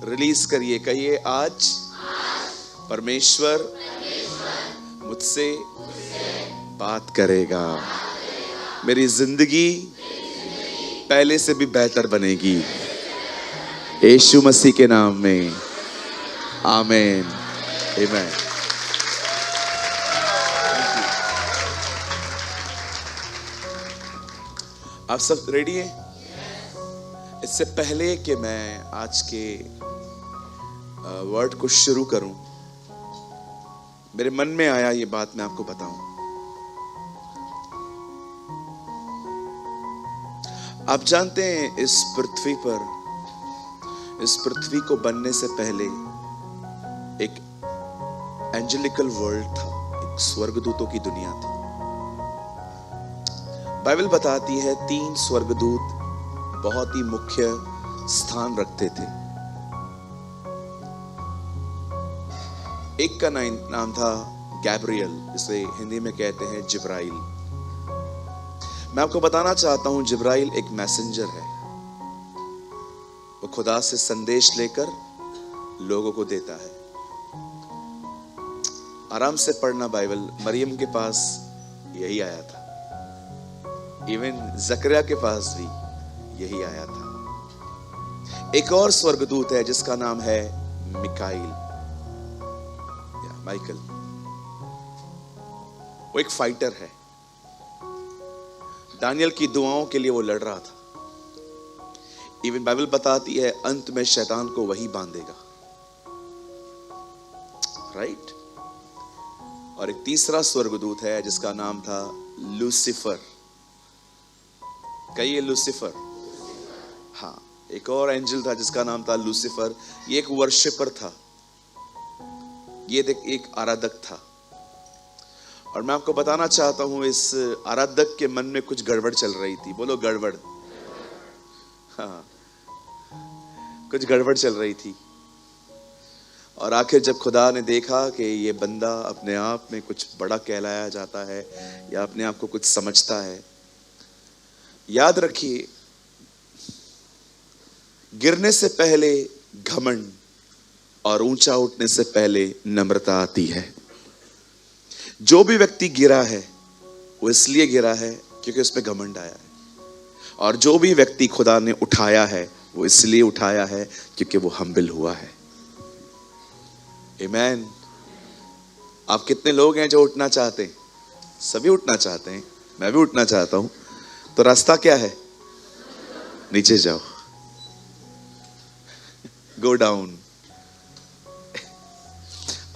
Release करिए, कहिए आज परमेश्वर मुझसे बात करेगा, मेरी जिंदगी पहले से भी बेहतर बनेगी, यीशु मसीह के नाम में, आमीन, आमीन। आप सब रेडी हैं? इससे पहले कि मैं आज के वर्ड को शुरू करूं, मेरे मन में आया ये बात मैं आपको बताऊं। आप जानते हैं इस पृथ्वी को बनने से पहले एक एंजेलिकल वर्ल्ड था, एक स्वर्गदूतों की दुनिया थी। बाइबल बताती है 3 स्वर्गदूत बहुत ही मुख्य स्थान रखते थे। एक का नाम था गैब्रियल, जिसे हिंदी में कहते हैं जिब्राइल। मैं आपको बताना चाहता हूं, जिब्राइल एक मैसेंजर है। वो खुदा से संदेश लेकर लोगों को देता है। आराम से पढ़ना बाइबल। मरियम के पास यही आया था, इवन जकरिया के पास भी यही आया था। एक और स्वर्गदूत है जिसका नाम है मिकाइल या माइकल। वो एक फाइटर है। दानियल की दुआओं के लिए वो लड़ रहा था। इवन बाइबल बताती है अंत में शैतान को वही बांधेगा, राइट। और एक तीसरा स्वर्गदूत है जिसका नाम था लूसीफर। कहिए लूसीफर। हाँ, एक और एंजल था जिसका नाम था लूसीफर। ये एक वर्शिपर था, ये एक आराधक था। और मैं आपको बताना चाहता हूं, इस आराधक के मन में कुछ गड़बड़ चल रही थी। बोलो गड़बड़। हाँ, कुछ गड़बड़ चल रही थी। और आखिर जब खुदा ने देखा कि ये बंदा अपने आप में कुछ बड़ा कहलाया जाता है या अपने आप को कुछ समझता है, याद रखिए, गिरने से पहले घमंड और ऊंचा उठने से पहले नम्रता आती है। जो भी व्यक्ति गिरा है वो इसलिए गिरा है क्योंकि उसमें घमंड आया है, और जो भी व्यक्ति खुदा ने उठाया है वो इसलिए उठाया है क्योंकि वो हम्बल हुआ है। आमीन। आप कितने लोग हैं जो उठना चाहते हैं? सभी उठना चाहते हैं, मैं भी उठना चाहता हूं। तो रास्ता क्या है? नीचे जाओ, गो डाउन।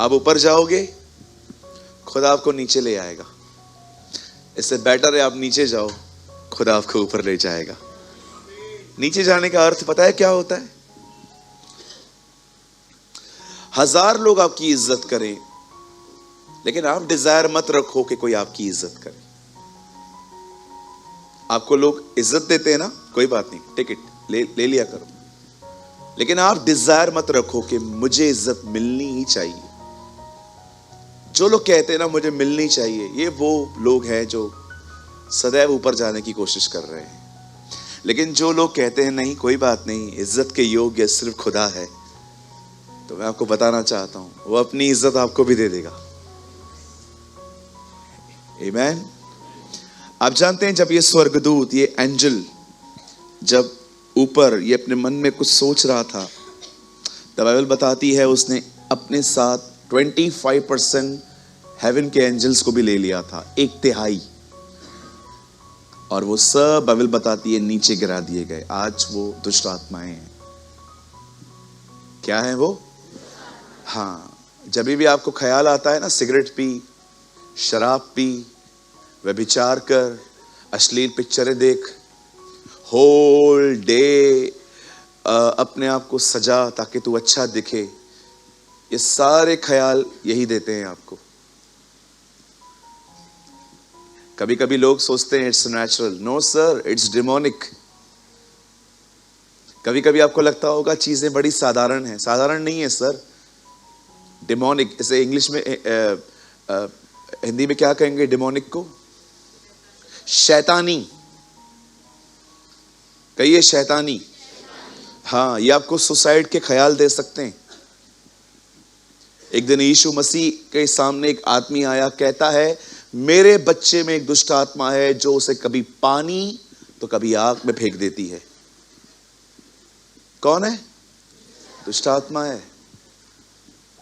आप ऊपर जाओगे, खुदा आपको नीचे ले आएगा। इससे बेटर है आप नीचे जाओ, खुदा आपको ऊपर ले जाएगा। नीचे जाने का अर्थ पता है क्या होता है? 1000 लोग आपकी इज्जत करें, लेकिन आप डिजायर मत रखो कि कोई आपकी इज्जत करे। आपको लोग इज्जत देते हैं ना, कोई बात नहीं, टिकट ले लिया करो, लेकिन आप डिजायर मत रखो कि मुझे इज्जत मिलनी ही चाहिए। जो लोग कहते हैं ना मुझे मिलनी चाहिए, ये वो लोग हैं जो सदैव ऊपर जाने की कोशिश कर रहे हैं। लेकिन जो लोग कहते हैं नहीं कोई बात नहीं, इज्जत के योग्य सिर्फ खुदा है, तो मैं आपको बताना चाहता हूं वो अपनी इज्जत आपको भी दे देगा। आमीन। आप जानते हैं जब ये स्वर्गदूत, ये एंजल जब ऊपर ये अपने मन में कुछ सोच रहा था, तब बाइबल बताती है उसने अपने साथ 25% हेवन के एंजल्स को भी ले लिया था, 1/3, और वो सब बाइबल बताती है नीचे गिरा दिए गए। आज वो दुष्ट आत्माएं हैं। क्या है वो? हाँ, जब भी आपको ख्याल आता है ना, सिगरेट पी, शराब पी, व्यभिचार कर, अश्लील पिक्चरें देख, होल डे अपने आप को सजा ताकि तू अच्छा दिखे, ये सारे ख्याल यही देते हैं आपको। कभी कभी लोग सोचते हैं it's natural. No sir, it's demonic. कभी कभी आपको लगता होगा चीजें बड़ी साधारण हैं, साधारण नहीं है सर, डिमोनिक। इसे इंग्लिश में हिंदी में क्या कहेंगे डिमोनिक को? शैतानी। कहिए शैतानी। हाँ, ये आपको सुसाइड के ख्याल दे सकते हैं। एक दिन यीशु मसीह के सामने एक आदमी आया, कहता है मेरे बच्चे में एक दुष्ट आत्मा है जो उसे कभी पानी तो कभी आग में फेंक देती है। कौन है? दुष्ट आत्मा है।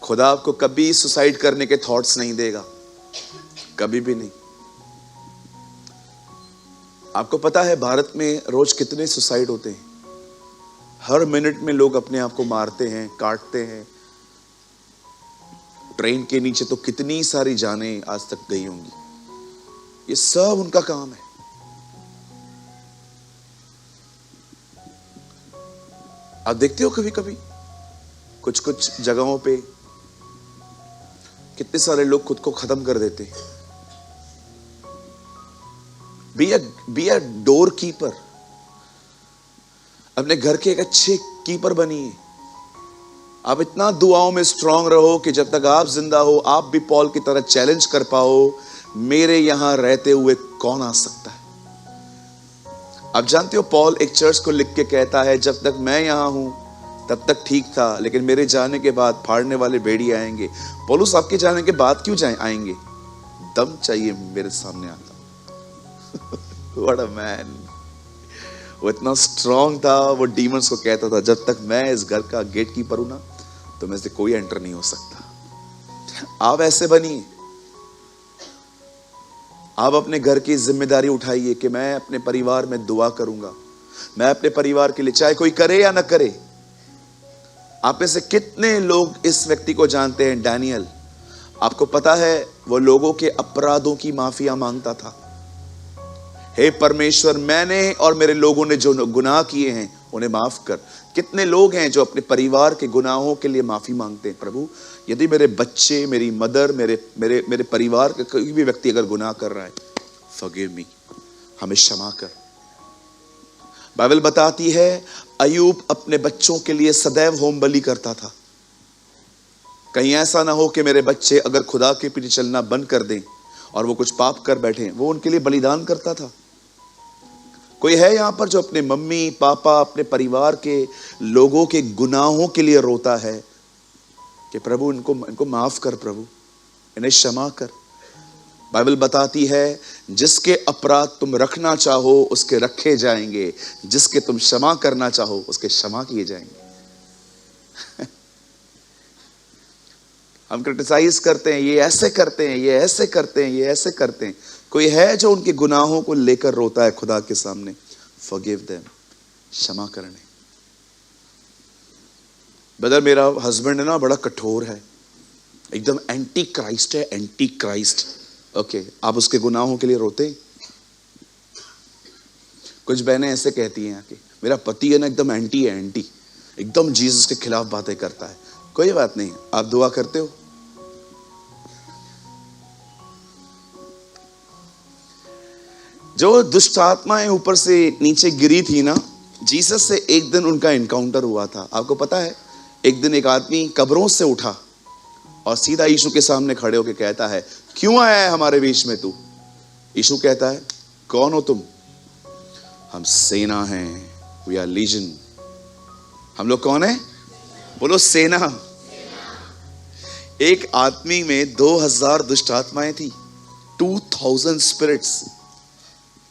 खुदा आपको कभी सुसाइड करने के थॉट्स नहीं देगा, कभी भी नहीं। आपको पता है भारत में रोज कितने सुसाइड होते हैं? हर मिनट में लोग अपने आप को मारते हैं, काटते हैं। ट्रेन के नीचे तो कितनी सारी जानें आज तक गई होंगी। ये सब उनका काम है। आप देखते हो कभी कभी कुछ कुछ जगहों पे कितने सारे लोग खुद को खत्म कर देते हैं। Be a door keeper. अपने घर के एक अच्छे कीपर बनिए। आप इतना दुआओं में स्ट्रांग रहो कि जब तक आप जिंदा हो आप भी पॉल की तरह चैलेंज कर पाओ, मेरे यहां रहते हुए कौन आ सकता है। आप जानते हो पॉल एक चर्च को लिख के कहता है, जब तक मैं यहां हूं तब तक ठीक था, लेकिन मेरे जाने के बाद फाड़ने वाले भेड़िए आएंगे। पौलुस आपके जाने के बाद क्यों आएंगे? दम चाहिए मेरे सामने आता। What a man। वो इतना स्ट्रांग था, वो डीमंस को कहता था जब तक मैं इस घर का गेट कीपर हूं ना, तो में से कोई एंटर नहीं हो सकता। आप ऐसे बनिए। आप अपने घर की जिम्मेदारी उठाइए कि मैं अपने परिवार में दुआ करूंगा। मैं अपने परिवार के लिए, चाहे कोई करे या ना करे। आप में से कितने लोग इस व्यक्ति को जानते हैं? डैनियल। आपको पता है वो लोगों के अपराधों की माफिया मांगता था। हे परमेश्वर, मैंने और मेरे लोगों ने जो गुनाह किए हैं उन्हें माफ कर। कितने लोग हैं जो अपने परिवार के गुनाहों के लिए माफी मांगते हैं? प्रभु, यदि मेरे बच्चे, मेरी मदर, मेरे परिवार का कोई भी व्यक्ति अगर गुनाह कर रहा है, फॉरगिव मी, हमें क्षमा कर। बाइबल बताती है अय्यूब अपने बच्चों के लिए सदैव होम बलि करता था। कहीं ऐसा ना हो कि मेरे बच्चे अगर खुदा के पीछे चलना बंद कर दें और वो कुछ पाप कर बैठे, वो उनके लिए बलिदान करता था। कोई है यहां पर जो अपने मम्मी पापा, अपने परिवार के लोगों के गुनाहों के लिए रोता है कि प्रभु इनको माफ कर, प्रभु इन्हें क्षमा कर? बाइबल बताती है जिसके अपराध तुम रखना चाहो उसके रखे जाएंगे, जिसके तुम क्षमा करना चाहो उसके क्षमा किए जाएंगे। हम क्रिटिसाइज करते हैं, ये ऐसे करते हैं, ये ऐसे करते हैं, ये ऐसे करते हैं। कोई है जो उनके गुनाहों को लेकर रोता है खुदा के सामने? फॉरगिव देम, क्षमा करने। ब्रदर, मेरा हस्बैंड है ना, बड़ा कठोर है, एकदम एंटी क्राइस्ट है, एंटी क्राइस्ट। ओके, आप उसके गुनाहों के लिए रोते? कुछ बहनें ऐसे कहती हैं कि मेरा पति है ना एकदम एंटी है, एंटी, एकदम जीसस के खिलाफ बातें करता है। कोई बात नहीं, आप दुआ करते हो। जो दुष्ट आत्माएं ऊपर से नीचे गिरी थी ना, जीसस से एक दिन उनका एनकाउंटर हुआ था। आपको पता है, एक दिन एक आदमी कब्रों से उठा और सीधा यीशु के सामने खड़े होकर कहता है, क्यों आया है हमारे बीच में तू? यीशु कहता है, कौन हो तुम? हम सेना हैं, वी आर लीजन। हम लोग कौन है? बोलो, सेना। एक आदमी में 2000 दुष्ट आत्माएं थी, 2000 स्पिरिट्स।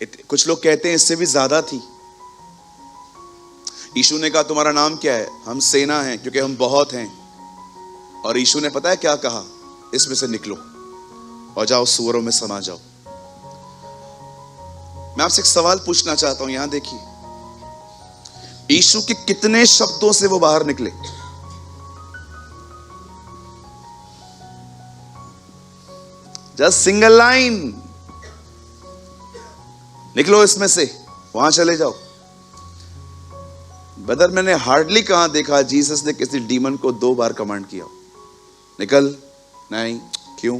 कुछ लोग कहते हैं इससे भी ज्यादा थी। यीशु ने कहा तुम्हारा नाम क्या है? हम सेना हैं, क्योंकि हम बहुत हैं। और यीशु ने पता है क्या कहा? इसमें से निकलो और जाओ सूअरों में समा जाओ। मैं आपसे एक सवाल पूछना चाहता हूं, यहां देखिए, यीशु के कितने शब्दों से वो बाहर निकले? जस्ट सिंगल लाइन, निकलो इसमें से, वहां चले जाओ। ब्रदर, मैंने हार्डली कहां देखा जीसस ने किसी डीमन को 2 बार कमांड किया, निकल। नहीं, क्यों?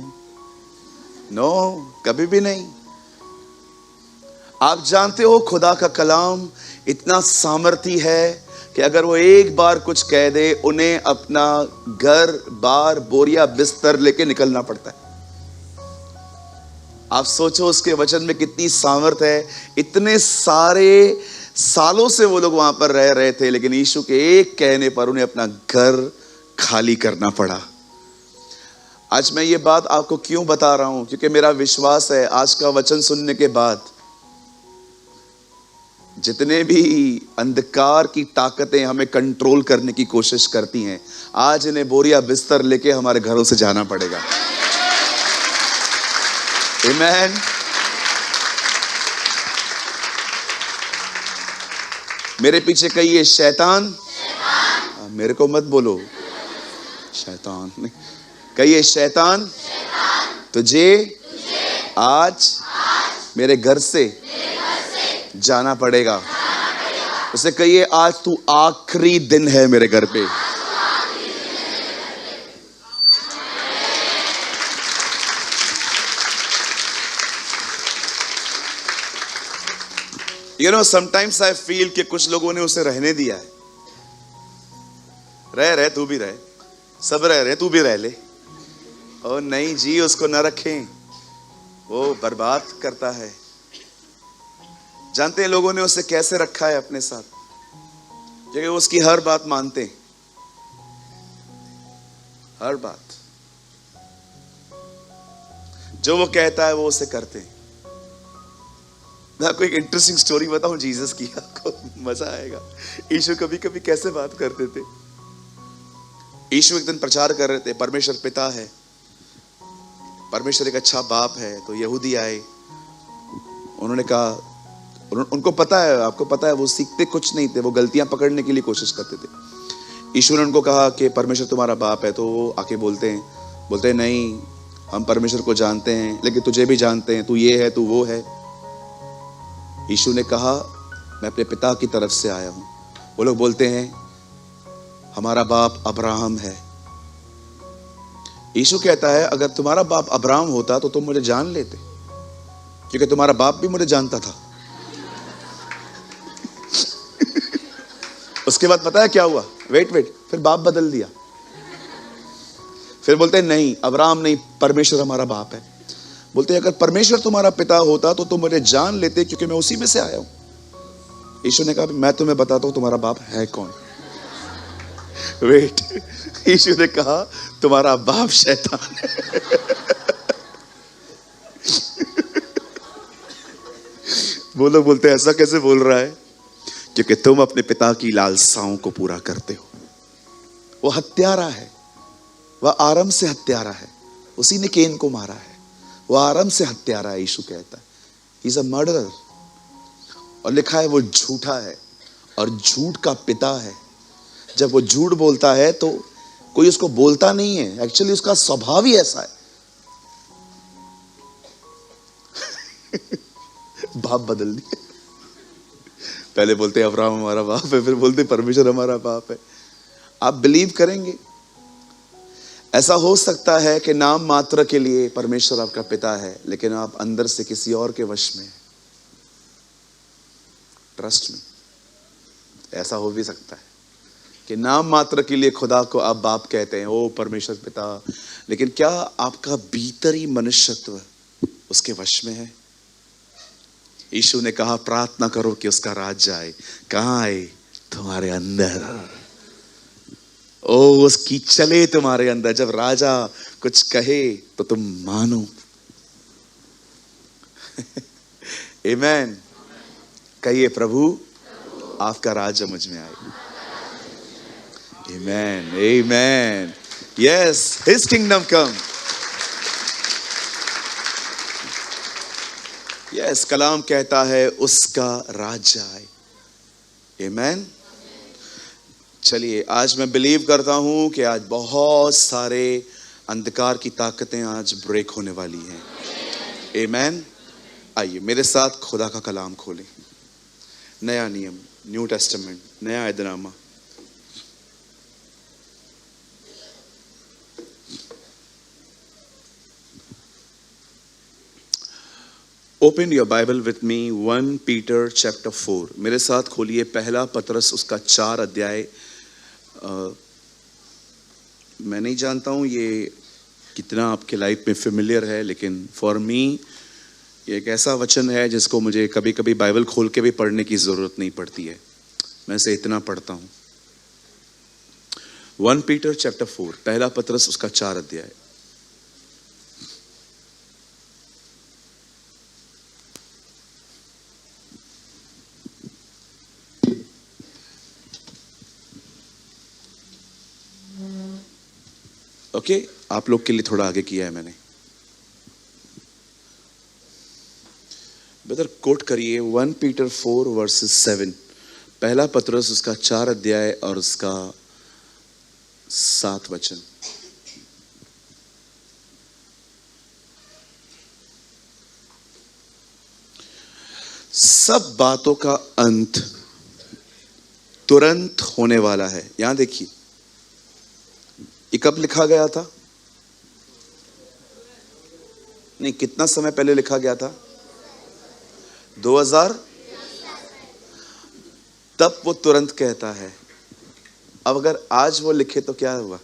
नो, कभी भी नहीं। आप जानते हो खुदा का कलाम इतना सामर्थी है कि अगर वो एक बार कुछ कह दे, उन्हें अपना घर बार बोरिया बिस्तर लेके निकलना पड़ता है। आप सोचो उसके वचन में कितनी सामर्थ है। इतने सारे सालों से वो लोग वहां पर रह रहे थे, लेकिन यीशु के एक कहने पर उन्हें अपना घर खाली करना पड़ा। आज मैं ये बात आपको क्यों बता रहा हूं? क्योंकि मेरा विश्वास है आज का वचन सुनने के बाद जितने भी अंधकार की ताकतें हमें कंट्रोल करने की कोशिश करती हैं, आज इन्हें बोरिया बिस्तर लेके हमारे घरों से जाना पड़ेगा। आमीन। मेरे पीछे कहिए शैतान, मेरे को मत बोलो शैतान, कहिए शैतान, तुझे आज मेरे घर से जाना पड़ेगा। उसे कहिए आज तू आखिरी दिन है मेरे घर पे। You know, sometimes I feel कि कुछ लोगों ने उसे रहने दिया है। रह तू भी रह, सब रह तू भी रह ले। और नहीं जी, उसको न रखें, वो बर्बाद करता है। जानते हैं लोगों ने उसे कैसे रखा है अपने साथ? क्योंकि वो उसकी हर बात मानते हैं, हर बात जो वो कहता है वो उसे करते हैं। मैं आपको एक इंटरेस्टिंग स्टोरी बताऊं जीसस की, आपको मजा आएगा। यीशु कभी कभी कैसे बात करते थे। यीशु एक दिन प्रचार कर रहे थे, परमेश्वर पिता है, परमेश्वर एक अच्छा बाप है। तो यहूदी आए, उन्होंने कहा, उनको पता है, आपको पता है, वो सीखते कुछ नहीं थे, वो गलतियां पकड़ने के लिए कोशिश करते थे। यीशु ने उनको कहा कि परमेश्वर तुम्हारा बाप है। तो वो आके बोलते हैं नहीं, हम परमेश्वर को जानते हैं, लेकिन तुझे भी जानते हैं, तू ये है, तू वो है। यीशु ने कहा मैं अपने पिता की तरफ से आया हूं। वो लोग बोलते हैं हमारा बाप अब्राहम है। यीशु कहता है अगर तुम्हारा बाप अब्राहम होता तो तुम मुझे जान लेते, क्योंकि तुम्हारा बाप भी मुझे जानता था। उसके बाद पता है क्या हुआ? वेट, फिर बाप बदल दिया। फिर बोलते हैं नहीं, अब्राहम नहीं, परमेश्वर हमारा बाप है। बोलते हैं अगर परमेश्वर तुम्हारा पिता होता तो तुम मुझे जान लेते, क्योंकि मैं उसी में से आया हूं। यीशु ने कहा मैं तुम्हें बताता हूं तुम्हारा बाप है कौन। वेट, यीशु ने कहा तुम्हारा बाप शैतान है। वो लोग बोलते हैं ऐसा कैसे बोल रहा है? क्योंकि तुम अपने पिता की लालसाओं को पूरा करते हो। वो हत्यारा है, वह आरंभ से हत्यारा है, उसी ने केन को मारा है, वो आरंभ से हत्यारा है। यीशु कहता है ही इज अ मर्डरर, और लिखा है वो झूठा है और झूठ का पिता है। जब वो झूठ बोलता है तो कोई उसको बोलता नहीं है, एक्चुअली उसका स्वभाव ही ऐसा है। बाप बदल दिए, पहले बोलते अब्राहम हमारा बाप है, फिर बोलते परमेश्वर हमारा बाप है। आप बिलीव करेंगे ऐसा हो सकता है कि नाम मात्र के लिए परमेश्वर आपका पिता है, लेकिन आप अंदर से किसी और के वश में। ट्रस्ट में, ऐसा हो भी सकता है कि नाम मात्र के लिए खुदा को आप बाप कहते हैं, ओ परमेश्वर पिता, लेकिन क्या आपका भीतरी मनुष्यत्व उसके वश में है? यीशु ने कहा प्रार्थना करो कि उसका राज्य आए। कहां आए? तुम्हारे अंदर। ओ उसकी चले तुम्हारे अंदर। जब राजा कुछ कहे तो तुम मानो। आमीन। कहिए प्रभु आपका राज्य मुझ में आए। आमीन, आमीन। यस, हिज किंगडम कम। यस, कलाम कहता है उसका राज्य आए। आमीन। चलिए, आज मैं बिलीव करता हूं कि आज बहुत सारे अंधकार की ताकतें आज ब्रेक होने वाली हैं। आमीन। आइए मेरे साथ खुदा का कलाम खोलें। नया नियम, न्यू टेस्टामेंट, नया ऐदनामा। Open your Bible with me 1 Peter chapter 4। मेरे साथ खोलिए पहला पतरस उसका 4 अध्याय। मैं नहीं जानता हूं ये कितना आपके लाइफ में फेमिलियर है, लेकिन फॉर मी ये एक ऐसा वचन है जिसको मुझे कभी कभी बाइबल खोल के भी पढ़ने की जरूरत नहीं पड़ती है, मैं इसे इतना पढ़ता हूं। 1 पीटर चैप्टर 4, पहला पत्रस उसका 4 अध्याय। ओके, आप लोग के लिए थोड़ा आगे किया है मैंने। ब्रदर कोट करिए 1 पीटर 4 वर्सेस 7, पहला पत्रस उसका 4 अध्याय और उसका 7 वचन। सब बातों का अंत तुरंत होने वाला है। यहां देखिए, ये कब लिखा गया था? नहीं, कितना समय पहले लिखा गया था? 2000। तब वो तुरंत कहता है। अब अगर आज वो लिखे तो क्या हुआ?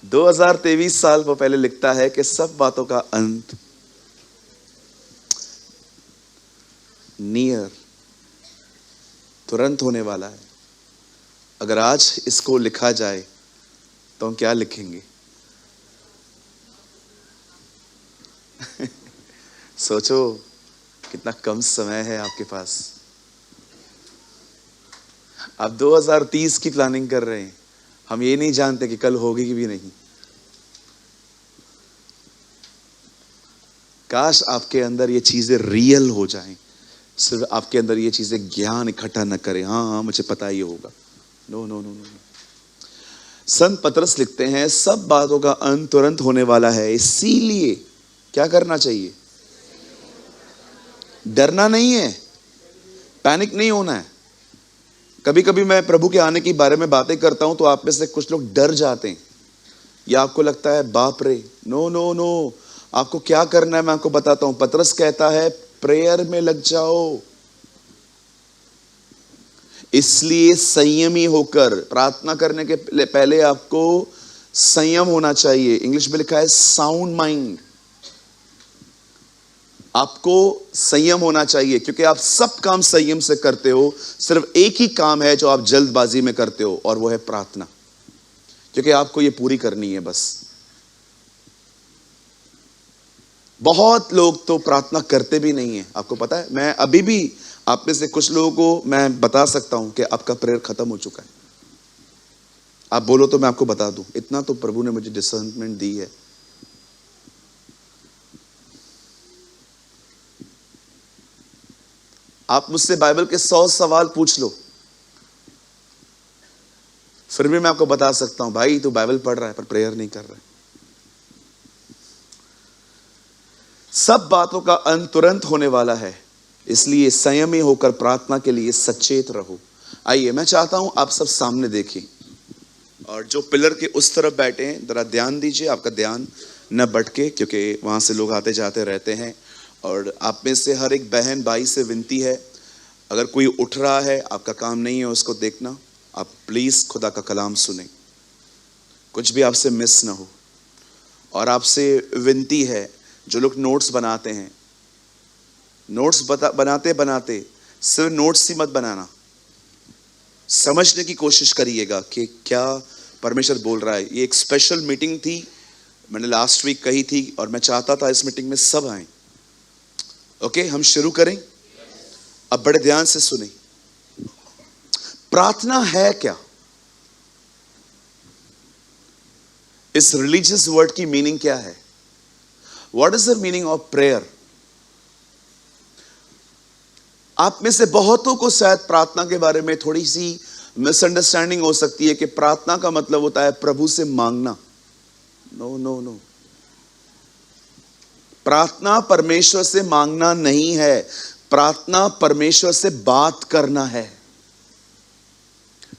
दो 2023 साल वो पहले लिखता है कि सब बातों का अंत नियर, तुरंत होने वाला है। अगर आज इसको लिखा जाए तो हम क्या लिखेंगे? सोचो कितना कम समय है आपके पास। आप 2030 की प्लानिंग कर रहे हैं, हम ये नहीं जानते कि कल होगी कि भी नहीं। काश आपके अंदर ये चीजें रियल हो जाएं, सिर्फ आपके अंदर ये चीजें ज्ञान इकट्ठा न करें, हाँ मुझे पता ही होगा। No no no no. संत पतरस लिखते हैं सब बातों का अंत तुरंत होने वाला है, इसीलिए क्या करना चाहिए? डरना नहीं है, पैनिक नहीं होना है। कभी कभी मैं प्रभु के आने के बारे में बातें करता हूं तो आप में से कुछ लोग डर जाते हैं, या आपको लगता है बाप रे। नो नो नो, आपको क्या करना है मैं आपको बताता हूं। पतरस कहता है प्रेयर में लग जाओ, इसलिए संयमी होकर प्रार्थना करने के पहले आपको संयम होना चाहिए। इंग्लिश में लिखा है साउंड माइंड। आपको संयम होना चाहिए क्योंकि आप सब काम संयम से करते हो। सिर्फ एक ही काम है जो आप जल्दबाजी में करते हो, और वो है प्रार्थना, क्योंकि आपको ये पूरी करनी है बस। बहुत लोग तो प्रार्थना करते भी नहीं है, आपको पता है। मैं अभी भी आप में से कुछ लोगों को मैं बता सकता हूं कि आपका प्रेयर खत्म हो चुका है। आप बोलो तो मैं आपको बता दूं, इतना तो प्रभु ने मुझे डिसर्नमेंट दी है। आप मुझसे बाइबल के 100 सवाल पूछ लो, फिर भी मैं आपको बता सकता हूं भाई तू बाइबल पढ़ रहा है पर प्रेयर नहीं कर रहा है। सब बातों का अंत तुरंत होने वाला है, इसलिए संयमी होकर प्रार्थना के लिए सचेत रहो। आइए, मैं चाहता हूं आप सब सामने देखें, और जो पिलर के उस तरफ बैठे हैं जरा ध्यान दीजिए, आपका ध्यान न भटके, क्योंकि वहां से लोग आते जाते रहते हैं। और आप में से हर एक बहन भाई से विनती है, अगर कोई उठ रहा है, आपका काम नहीं है उसको देखना, आप प्लीज खुदा का कलाम सुने, कुछ भी आपसे मिस ना हो। और आपसे विनती है, जो लोग नोट्स बनाते हैं, नोट्स बनाते बनाते सिर्फ नोट्स ही मत बनाना, समझने की कोशिश करिएगा कि क्या परमेश्वर बोल रहा है। ये एक स्पेशल मीटिंग थी, मैंने लास्ट वीक कही थी, और मैं चाहता था इस मीटिंग में सब आए। ओके, हम शुरू करें। अब बड़े ध्यान से सुने, प्रार्थना है क्या? इस रिलीजियस वर्ड की मीनिंग क्या है? What is the meaning of prayer? आप में से बहुतों को शायद प्रार्थना के बारे में थोड़ी सी मिसअंडरस्टैंडिंग हो सकती है कि प्रार्थना का मतलब होता है प्रभु से मांगना। नो नो नो, प्रार्थना परमेश्वर से मांगना नहीं है, प्रार्थना परमेश्वर से बात करना है।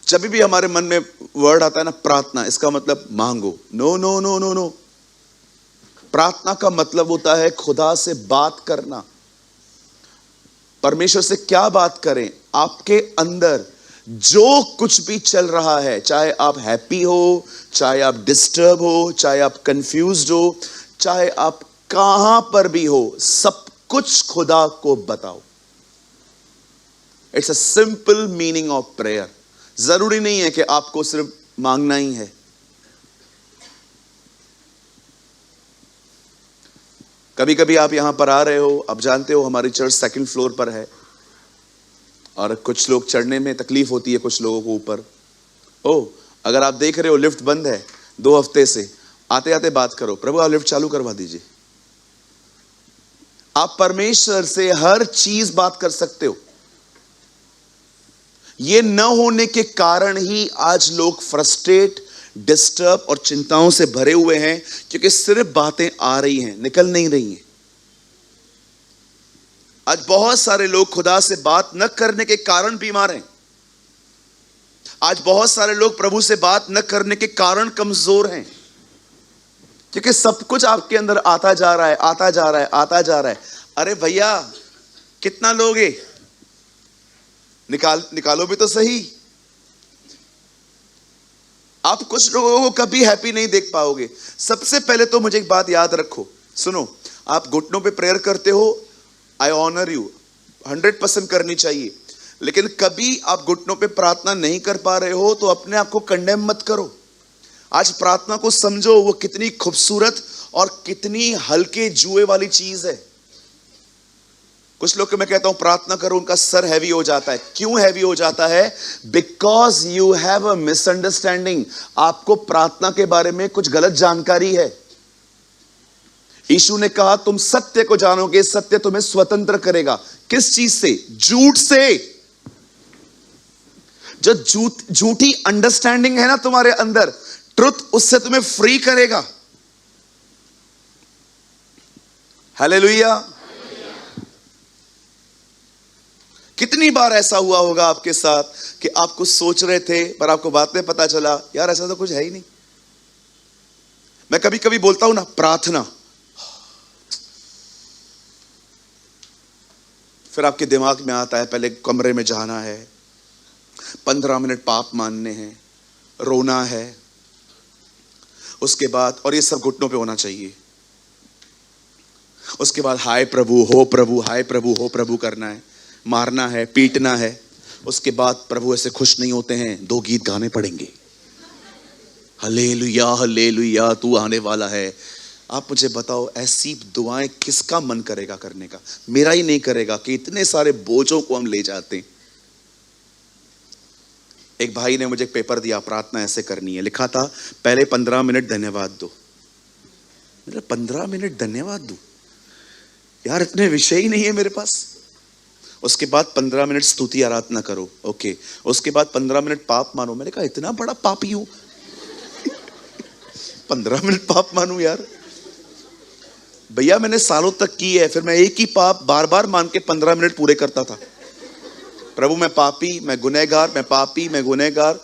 जब भी हमारे मन में वर्ड आता है ना प्रार्थना, इसका मतलब मांगो। No no no no no, प्रार्थना का मतलब होता है खुदा से बात करना। परमेश्वर से क्या बात करें? आपके अंदर जो कुछ भी चल रहा है, चाहे आप हैप्पी हो, चाहे आप डिस्टर्ब हो, चाहे आप कंफ्यूज्ड हो, चाहे आप कहां पर भी हो, सब कुछ खुदा को बताओ। It's a simple meaning of prayer. जरूरी नहीं है कि आपको सिर्फ मांगना ही है। कभी कभी आप यहां पर आ रहे हो, आप जानते हो हमारी चर्च सेकंड फ्लोर पर है और कुछ लोग चढ़ने में तकलीफ होती है कुछ लोगों को ऊपर। अगर आप देख रहे हो लिफ्ट बंद है 2 हफ्ते से, आते आते बात करो, प्रभु आप लिफ्ट चालू करवा दीजिए। आप परमेश्वर से हर चीज बात कर सकते हो। यह न होने के कारण ही आज लोग फ्रस्ट्रेट, डिस्टर्ब और चिंताओं से भरे हुए हैं, क्योंकि सिर्फ बातें आ रही हैं, निकल नहीं रही हैं। आज बहुत सारे लोग खुदा से बात न करने के कारण बीमार हैं। आज बहुत सारे लोग प्रभु से बात न करने के कारण कमजोर हैं, क्योंकि सब कुछ आपके अंदर आता जा रहा है, आता जा रहा है, आता जा रहा है। अरे भैया कितना लोगे, निकालो भी तो सही। आप कुछ लोगों को कभी हैप्पी नहीं देख पाओगे। सबसे पहले तो मुझे एक बात याद रखो, सुनो, आप घुटनों पे प्रेयर करते हो, आई ऑनर यू, 100% करनी चाहिए। लेकिन कभी आप घुटनों पे प्रार्थना नहीं कर पा रहे हो तो अपने आप को कंडेम मत करो। आज प्रार्थना को समझो, वो कितनी खूबसूरत और कितनी हल्के जुए वाली चीज है। कुछ लोग को मैं कहता हूं प्रार्थना करो, उनका सर हैवी हो जाता है। क्यों हैवी हो जाता है? Because you have a misunderstanding. आपको प्रार्थना के बारे में कुछ गलत जानकारी है। यीशु ने कहा तुम सत्य को जानोगे, सत्य तुम्हें स्वतंत्र करेगा। किस चीज से? झूठ से। जो झूठी अंडरस्टैंडिंग है ना तुम्हारे अंदर, ट्रुथ, उससे तुम्हें फ्री करेगा। हालेलुया। कितनी बार ऐसा हुआ होगा आपके साथ कि आप कुछ सोच रहे थे पर आपको बाद में पता चला यार ऐसा तो कुछ है ही नहीं। मैं कभी कभी बोलता हूं ना प्रार्थना, फिर आपके दिमाग में आता है पहले कमरे में जाना है, 15 मिनट पाप मानने हैं, रोना है, उसके बाद, और ये सब घुटनों पे होना चाहिए, उसके बाद हाय प्रभु, हो प्रभु, हाय प्रभु, हो प्रभु करना है, मारना है, पीटना है। उसके बाद प्रभु ऐसे खुश नहीं होते हैं, 2 गीत गाने पड़ेंगे, हल्लेलुया हल्लेलुया तू आने वाला है। आप मुझे बताओ ऐसी दुआएं किसका मन करेगा करने का? मेरा ही नहीं करेगा कि इतने सारे बोझों को हम ले जाते हैं। एक भाई ने मुझे एक पेपर दिया, प्रार्थना ऐसे करनी है, लिखा था पहले 15 मिनट धन्यवाद दो। मेरा 15 मिनट धन्यवाद दो यार, इतने विषय ही नहीं है मेरे पास। उसके बाद 15 मिनट स्तुति आराधना करो, ओके। उसके बाद 15 मिनट पाप मानो। मैंने कहा इतना बड़ा पापी हूं 15 मिनट पाप मानूं यार? भैया मैंने सालों तक की है, फिर मैं एक ही पाप बार बार मान के 15 मिनट पूरे करता था। प्रभु मैं पापी, मैं गुनहगार, मैं पापी, मैं गुनहगार।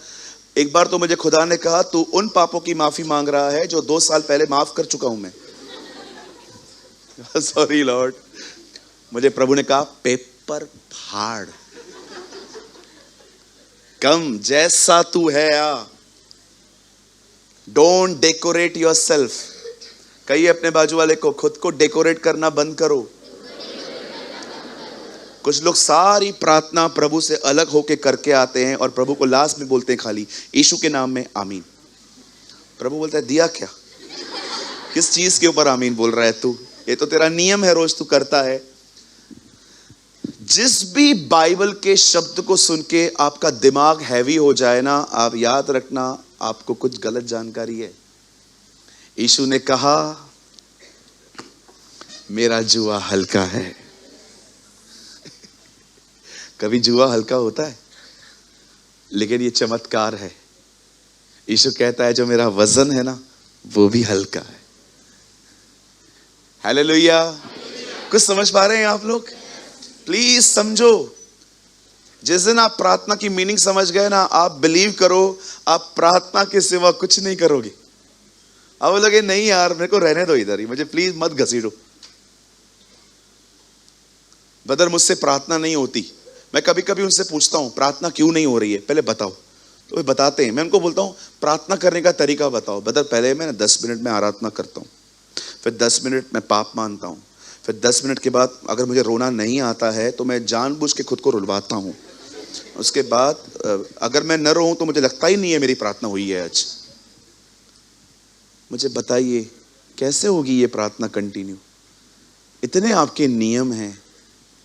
एक बार तो मुझे खुदा ने कहा तू उन पापों की माफी मांग रहा है जो 2 साल पहले माफ कर चुका हूं मैं। Sorry Lord. मुझे प्रभु ने कहा पेपर फाड़, कम जैसा तू है आ, डोंट डेकोरेट योर सेल्फ। कहिए अपने बाजू वाले को, खुद को डेकोरेट करना बंद करो। कुछ लोग सारी प्रार्थना प्रभु से अलग होके करके आते हैं और प्रभु को लास्ट में बोलते हैं खाली यीशु के नाम में आमीन। प्रभु बोलता है दिया क्या? किस चीज के ऊपर आमीन बोल रहा है तू? ये तो तेरा नियम है, रोज तू करता है। जिस भी बाइबल के शब्द को सुन के आपका दिमाग हैवी हो जाए ना, आप याद रखना आपको कुछ गलत जानकारी है। यीशु ने कहा मेरा जुआ हल्का है। कभी जुआ हल्का होता है? लेकिन ये चमत्कार है। यीशु कहता है जो मेरा वजन है ना वो भी हल्का है। हालेलुया। कुछ समझ पा रहे हैं आप लोग? प्लीज समझो। जिस दिन आप प्रार्थना की मीनिंग समझ गए ना, आप बिलीव करो आप प्रार्थना के सिवा कुछ नहीं करोगे। अब लगे नहीं यार मेरे को रहने दो इधर ही, मुझे प्लीज मत घसीटो। ब्रदर मुझसे प्रार्थना नहीं होती, मैं कभी कभी उनसे पूछता हूँ प्रार्थना क्यों नहीं हो रही है, पहले बताओ। तो वे बताते हैं। मैं उनको बोलता हूँ प्रार्थना करने का तरीका बताओ। ब्रदर पहले मैं 10 मिनट में आराधना करता हूँ, फिर 10 मिनट में पाप मानता हूँ, फिर 10 मिनट के बाद अगर मुझे रोना नहीं आता है तो मैं जानबूझ के खुद को रुलवाता हूँ। उसके बाद अगर मैं न रोऊं तो मुझे लगता ही नहीं है मेरी प्रार्थना हुई है आज। मुझे बताइए कैसे होगी ये प्रार्थना कंटिन्यू? इतने आपके नियम हैं,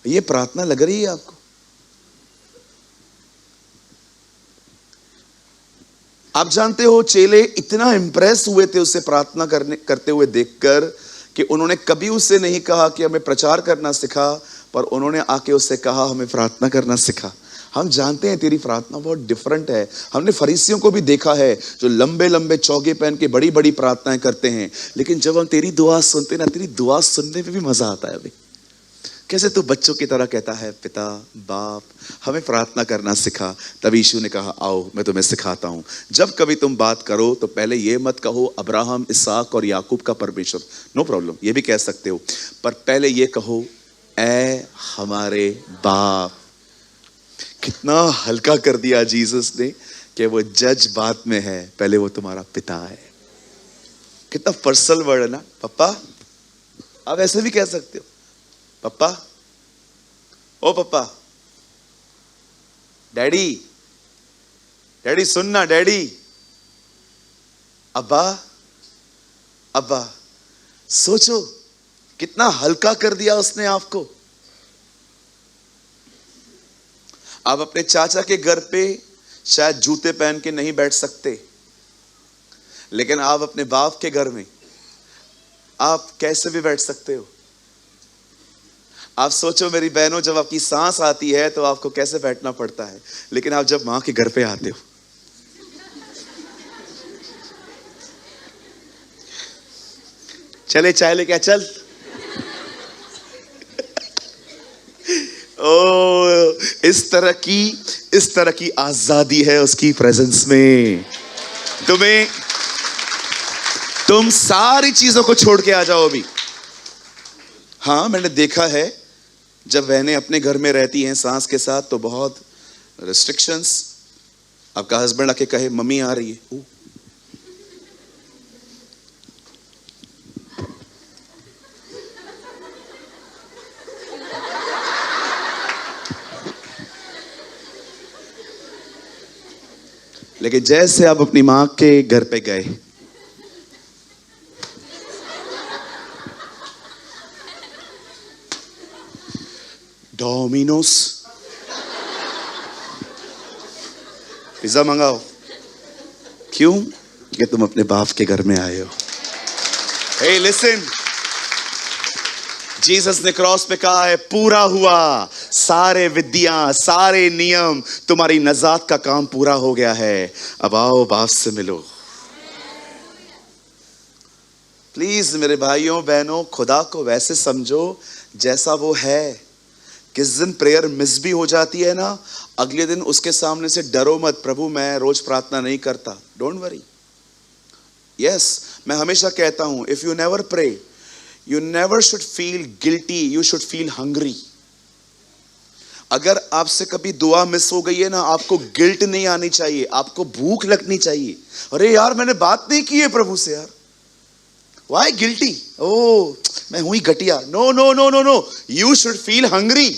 ये प्रार्थना लग रही है आपको? आप जानते हो चेले इतना इंप्रेस हुए थे उससे प्रार्थना करते हुए देखकर कि उन्होंने कभी उससे नहीं कहा कि हमें प्रचार करना सिखा, पर उन्होंने आके उससे कहा हमें प्रार्थना करना सिखा। हम जानते हैं तेरी प्रार्थना बहुत डिफरेंट है। हमने फरीसियों को भी देखा है जो लंबे लंबे चौगे पहन के बड़ी बड़ी प्रार्थनाएं करते हैं, लेकिन जब हम तेरी दुआ सुनते ना, तेरी दुआ सुनने में भी मजा आता है। अभी कैसे तू बच्चों की तरह कहता है पिता बाप हमें प्रार्थना करना सिखा। तब यीशु ने कहा आओ मैं तुम्हें सिखाता हूं। जब कभी तुम बात करो तो पहले ये मत कहो अब्राहम इसहाक और याकूब का परमेश्वर, नो प्रॉब्लम, ये भी कह सकते हो, पर पहले ये कहो ऐ हमारे बाप। कितना हल्का कर दिया जीसस ने कि वो जज बात में है, पहले वो तुम्हारा पिता है। कितना पर्सनल वर्ड है ना, पप्पा। आप ऐसे भी कह सकते हो पप्पा, ओ पप्पा, डैडी, डैडी सुनना, डैडी, अब्बा, अब्बा। सोचो कितना हल्का कर दिया उसने आपको। आप अपने चाचा के घर पे शायद जूते पहन के नहीं बैठ सकते, लेकिन आप अपने बाप के घर में आप कैसे भी बैठ सकते हो। आप सोचो मेरी बहनों, जब आपकी सांस आती है तो आपको कैसे बैठना पड़ता है, लेकिन आप जब मां के घर पे आते हो, चले चाय लेके चल, ओ इस तरह की आजादी है उसकी प्रेजेंस में। तुम सारी चीजों को छोड़ के आ जाओ अभी। हाँ मैंने देखा है जब बहनें अपने घर में रहती हैं सास के साथ तो बहुत रिस्ट्रिक्शंस। आपका हस्बैंड आके कहे मम्मी आ रही है, लेकिन जैसे आप अपनी मां के घर पे गए, डोमिनोस पिज्जा मंगाओ। क्यों? कि तुम अपने बाप के घर में आए हो। हे लिसन, जीसस ने क्रॉस पे कहा है पूरा हुआ, सारे विधियां सारे नियम, तुम्हारी नजात का काम पूरा हो गया है, अब आओ बाप से मिलो। प्लीज मेरे भाइयों बहनों, खुदा को वैसे समझो जैसा वो है। किस दिन प्रेयर मिस भी हो जाती है ना, अगले दिन उसके सामने से डरो मत, प्रभु मैं रोज प्रार्थना नहीं करता, डोंट वरी। यस, मैं हमेशा कहता हूं if you never pray you never should feel guilty, you should feel hungry. अगर आपसे कभी दुआ मिस हो गई है ना, आपको गिल्ट नहीं आनी चाहिए, आपको भूख लगनी चाहिए। अरे यार मैंने बात नहीं की है प्रभु से यार, वाई गिल्टी, ओ मैं हुई घटिया। No no no no no, you should feel hungry.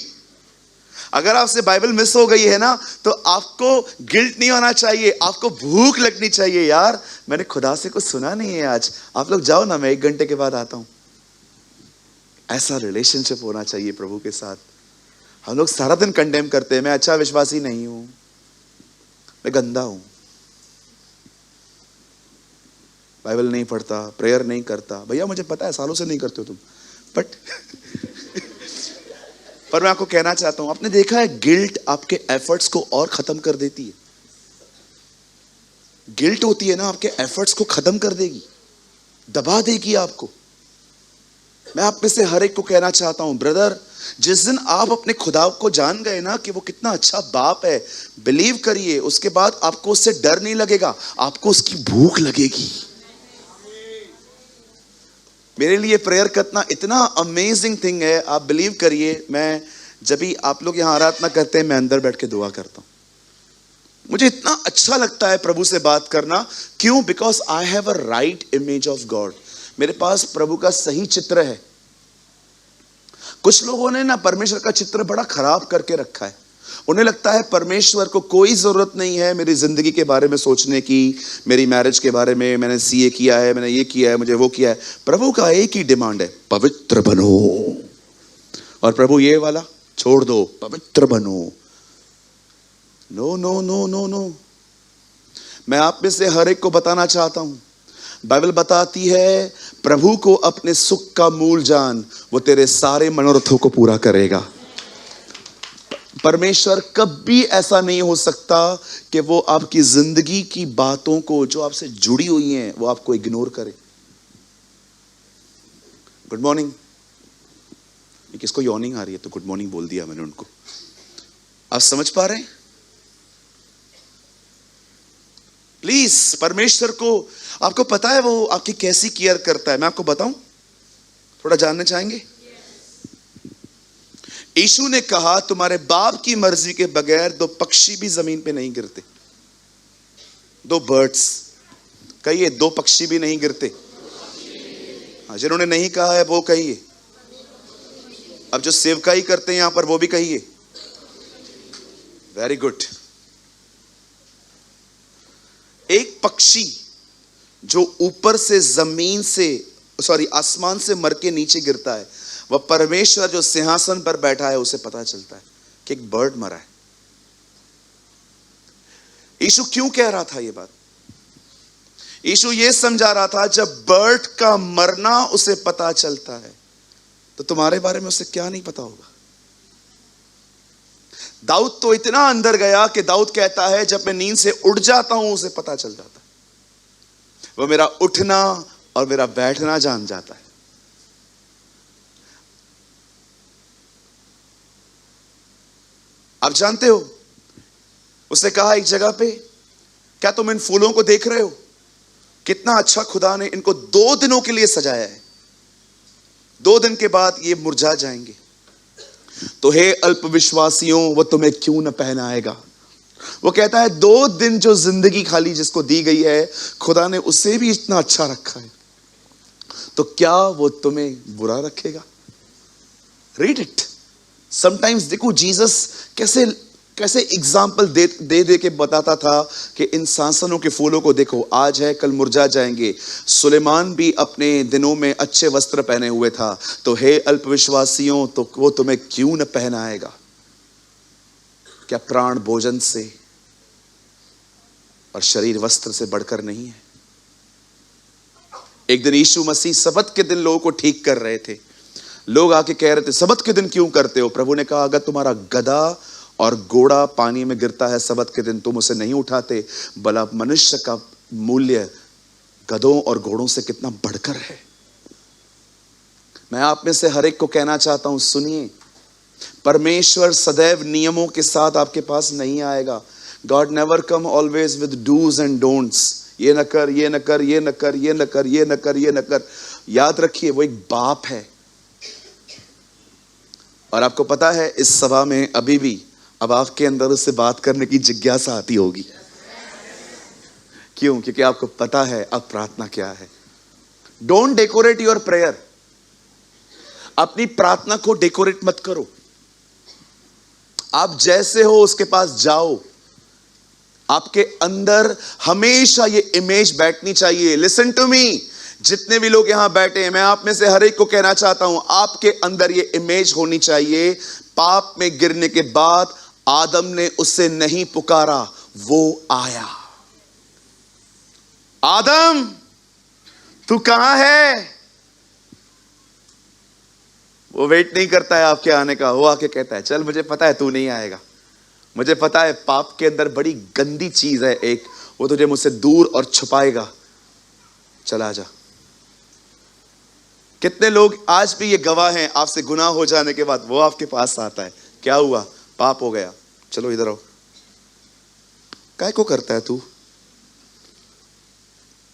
अगर आपसे बाइबल मिस हो गई है ना तो आपको गिल्ट नहीं होना चाहिए, आपको भूख लगनी चाहिए। यार मैंने खुदा से कुछ सुना नहीं है आज, आप लोग जाओ ना, मैं 1 घंटे के बाद आता हूं। ऐसा रिलेशनशिप होना चाहिए प्रभु के साथ। हम लोग सारा दिन कंडेम करते हैं, मैं अच्छा विश्वासी नहीं हूं, मैं गंदा हूं, बाइबल नहीं पढ़ता, प्रेयर नहीं करता। भैया मुझे पता है सालों से नहीं करते हो तुम, बट पर मैं आपको कहना चाहता हूं, आपने देखा है गिल्ट आपके एफर्ट्स को और खत्म कर देती है। गिल्ट होती है ना, आपके एफर्ट्स को खत्म कर देगी, दबा देगी आपको। मैं आप में से हर एक को कहना चाहता हूं ब्रदर, जिस दिन आप अपने खुदा को जान गए ना कि वो कितना अच्छा बाप है, बिलीव करिए उसके बाद आपको उससे डर नहीं लगेगा, आपको उसकी भूख लगेगी। मेरे लिए प्रेयर करना इतना अमेजिंग थिंग है, आप बिलीव करिए। मैं जब भी आप लोग यहाँ आराधना करते हैं, मैं अंदर बैठ के दुआ करता हूँ। मुझे इतना अच्छा लगता है प्रभु से बात करना। क्यों? Because I have a right image of God. मेरे पास प्रभु का सही चित्र है। कुछ लोगों ने ना परमेश्वर का चित्र बड़ा खराब करके रखा है। उन्हें लगता है परमेश्वर को कोई जरूरत नहीं है मेरी जिंदगी के बारे में सोचने की, मेरी मैरिज के बारे में, मैंने सीए किया है, मैंने ये किया है, मुझे वो किया है। प्रभु का एक ही डिमांड है, पवित्र बनो। और प्रभु ये वाला छोड़ दो, पवित्र बनो। No no no no no. मैं आप में से हर एक को बताना चाहता हूं, बाइबल बताती है प्रभु को अपने सुख का मूल जान, वो तेरे सारे मनोरथों को पूरा करेगा। परमेश्वर कभी ऐसा नहीं हो सकता कि वो आपकी जिंदगी की बातों को जो आपसे जुड़ी हुई हैं वो आपको इग्नोर करे। Good morning. किसको यॉर्निंग आ रही है तो गुड मॉर्निंग बोल दिया मैंने उनको। आप समझ पा रहे हैं? प्लीज, परमेश्वर को आपको पता है वो आपकी कैसी केयर करता है। मैं आपको बताऊं, थोड़ा जानना चाहेंगे? यीशु ने कहा तुम्हारे बाप की मर्जी के बगैर दो पक्षी भी जमीन पे नहीं गिरते। दो बर्ड्स कहिए, दो पक्षी भी नहीं गिरते। हाँ, जिन्होंने नहीं कहा है वो कहिए। अब जो सेवकाई करते हैं यहां पर वो भी कहिए। Very good. एक पक्षी जो ऊपर से जमीन से आसमान से मर के नीचे गिरता है, वह परमेश्वर जो सिंहासन पर बैठा है उसे पता चलता है कि एक बर्ड मरा है। यीशु क्यों कह रहा था ये बात? यीशु ये समझा रहा था जब बर्ड का मरना उसे पता चलता है तो तुम्हारे बारे में उसे क्या नहीं पता होगा। दाऊद तो इतना अंदर गया कि दाऊद कहता है जब मैं नींद से उठ जाता हूं उसे पता चल जाता है। वो मेरा उठना और मेरा बैठना जान जाता है। आप जानते हो, उसने कहा एक जगह पे, क्या तुम इन फूलों को देख रहे हो? कितना अच्छा खुदा ने इनको 2 दिनों के लिए सजाया है। 2 दिन के बाद ये मुरझा जाएंगे। तो हे अल्पविश्वासियों, वो तुम्हें क्यों न पहनाएगा। वो कहता है 2 दिन जो जिंदगी खाली जिसको दी गई है, खुदा ने उसे भी इतना अच्छा रखा है, तो क्या वो तुम्हें बुरा रखेगा? Read it. समटाइम्स देखो जीसस कैसे एग्जाम्पल दे के बताता था कि इन सांसनों के फूलों को देखो, आज है कल मुरझा जाएंगे। सुलेमान भी अपने दिनों में अच्छे वस्त्र पहने हुए था। तो हे अल्पविश्वासियों, तो वो तुम्हें क्यों न पहनाएगा। क्या प्राण भोजन से और शरीर वस्त्र से बढ़कर नहीं है? एक दिन यीशु मसीह सबत के दिन लोगों को ठीक कर रहे थे। लोग आके कह रहे थे सबत के दिन क्यों करते हो? प्रभु ने कहा अगर तुम्हारा गधा और घोड़ा पानी में गिरता है सबत के दिन, तुम उसे नहीं उठाते, भला मनुष्य का मूल्य गधों और घोड़ों से कितना बढ़कर है। मैं आप में से हर एक को कहना चाहता हूं, सुनिए, परमेश्वर सदैव नियमों के साथ आपके पास नहीं आएगा। God never come always with dos and don'ts. ये न कर, ये न कर, ये न कर, ये न कर, ये न कर, ये न कर। याद रखिए, वो एक बाप है। और आपको पता है इस सभा में अभी भी अब आपके अंदर उससे बात करने की जिज्ञासा आती होगी। क्यों? क्योंकि आपको पता है अब प्रार्थना क्या है। Don't decorate your prayer. अपनी प्रार्थना को डेकोरेट मत करो। आप जैसे हो उसके पास जाओ। आपके अंदर हमेशा ये इमेज बैठनी चाहिए। लिसन टू मी, जितने भी लोग यहां बैठे हैं, मैं आप में से हर एक को कहना चाहता हूं, आपके अंदर ये इमेज होनी चाहिए। पाप में गिरने के बाद आदम ने उससे नहीं पुकारा, वो आया। आदम तू कहां है? वो वेट नहीं करता है आपके आने का। वो आके कहता है चल, मुझे पता है तू नहीं आएगा। मुझे पता है पाप के अंदर बड़ी गंदी चीज है एक, वो तुझे मुझसे दूर और छुपाएगा। चला जा। कितने लोग आज भी ये गवाह हैं, आपसे गुनाह हो जाने के बाद वो आपके पास आता है, क्या हुआ? पाप हो गया, चलो इधर आओ। काय को करता है तू?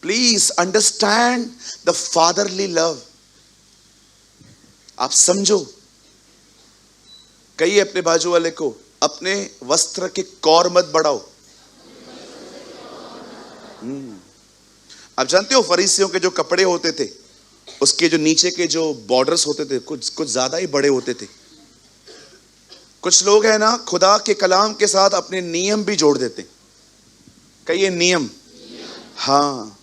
Please understand the fatherly love. आप समझो, कहिए अपने बाजू वाले को, अपने वस्त्र के कौर मत बढ़ाओ। आप जानते हो फरीसियों के जो कपड़े होते थे, उसके जो नीचे के जो बॉर्डर्स होते थे कुछ ज्यादा ही बड़े होते थे। कुछ लोग हैं ना, खुदा के कलाम के साथ अपने नियम भी जोड़ देते। कहिए नियम। हाँ,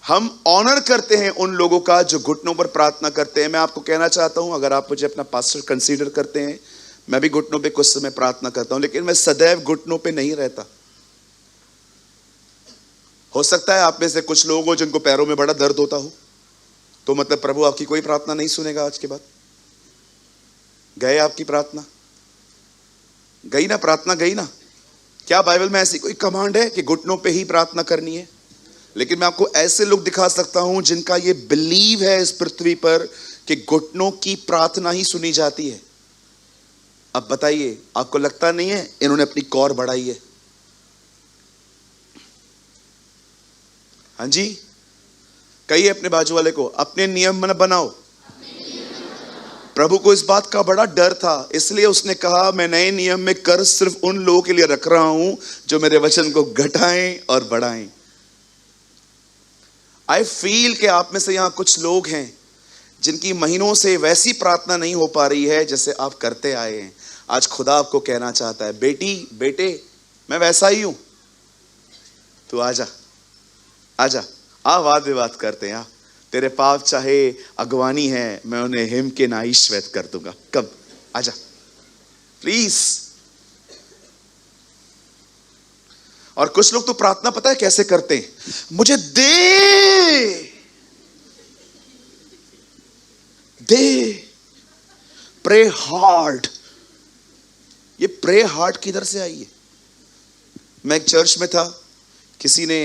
हम ऑनर करते हैं उन लोगों का जो घुटनों पर प्रार्थना करते हैं। मैं आपको कहना चाहता हूं, अगर आप मुझे अपना पास्टर कंसीडर करते हैं, मैं भी घुटनों पे कुछ समय प्रार्थना करता हूं, लेकिन मैं सदैव घुटनों पे नहीं रहता। हो सकता है आप में से कुछ लोग हो जिनको पैरों में बड़ा दर्द होता हो, तो मतलब प्रभु आपकी कोई प्रार्थना नहीं सुनेगा आज के बाद। गए आपकी प्रार्थना? गई ना प्रार्थना? गई ना? क्या बाइबल में ऐसी कोई कमांड है कि घुटनों पे ही प्रार्थना करनी है? लेकिन मैं आपको ऐसे लोग दिखा सकता हूं जिनका ये बिलीव है इस पृथ्वी पर कि घुटनों की प्रार्थना ही सुनी जाती है। अब बताइए, आपको लगता नहीं है इन्होंने अपनी कौर बढ़ाई है? हाँ जी, कहिए अपने बाजू वाले को, अपने नियम न बनाओ। प्रभु को इस बात का बड़ा डर था, इसलिए उसने कहा मैं नए नियम में कर सिर्फ उन लोगों के लिए रख रहा हूं जो मेरे वचन को घटाएं और बढ़ाएं। आई फील कि आप में से यहां कुछ लोग हैं जिनकी महीनों से वैसी प्रार्थना नहीं हो पा रही है जैसे आप करते आए हैं। आज खुदा आपको कहना चाहता है, बेटी बेटे मैं वैसा ही हूं, तू आजा आजा, आ वाद विवाद करते हैं। तेरे पाप चाहे अगवानी है, मैं उन्हें हिम के नाई श्वेत कर दूंगा। कब? आजा प्लीज। और कुछ लोग तो प्रार्थना पता है कैसे करते हैं, मुझे दे प्रे हार्ड। ये प्रे हार्ड किधर से आई है? मैं एक चर्च में था, किसी ने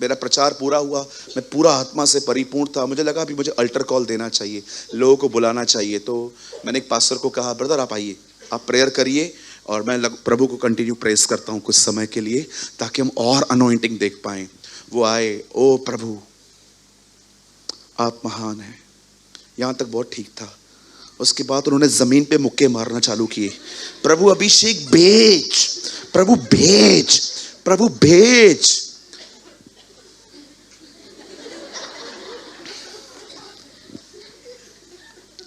मेरा प्रचार पूरा हुआ, मैं पूरा आत्मा से परिपूर्ण था, मुझे लगा अभी मुझे अल्टर कॉल देना चाहिए, लोगों को बुलाना चाहिए। तो मैंने एक पास्टर को कहा, ब्रदर आप आइए, आप प्रेयर करिए और मैं प्रभु को कंटिन्यू प्रेस करता हूँ कुछ समय के लिए, ताकि हम और अनॉइंटिंग देख पाएं। वो आए, ओ प्रभु आप महान हैं, यहाँ तक बहुत ठीक था। उसके बाद उन्होंने जमीन पे मुक्के मारना चालू किए, प्रभु अभिषेक भेज, प्रभु भेज, प्रभु भेज।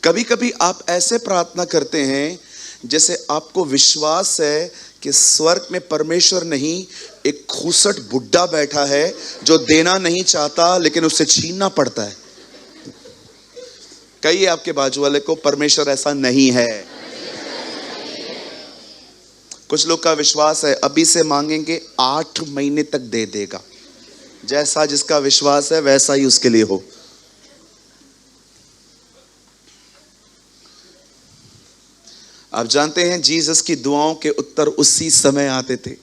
कभी कभी आप ऐसे प्रार्थना करते हैं जैसे आपको विश्वास है कि स्वर्ग में परमेश्वर नहीं, एक खूसट बुड्ढा बैठा है जो देना नहीं चाहता लेकिन उससे छीनना पड़ता है। कहिए आपके बाजू वाले को, परमेश्वर ऐसा नहीं है। कुछ लोग का विश्वास है अभी से मांगेंगे 8 महीने तक दे देगा। जैसा जिसका विश्वास है वैसा ही उसके लिए हो। आप जानते हैं जीसस की दुआओं के उत्तर उसी समय आते थे।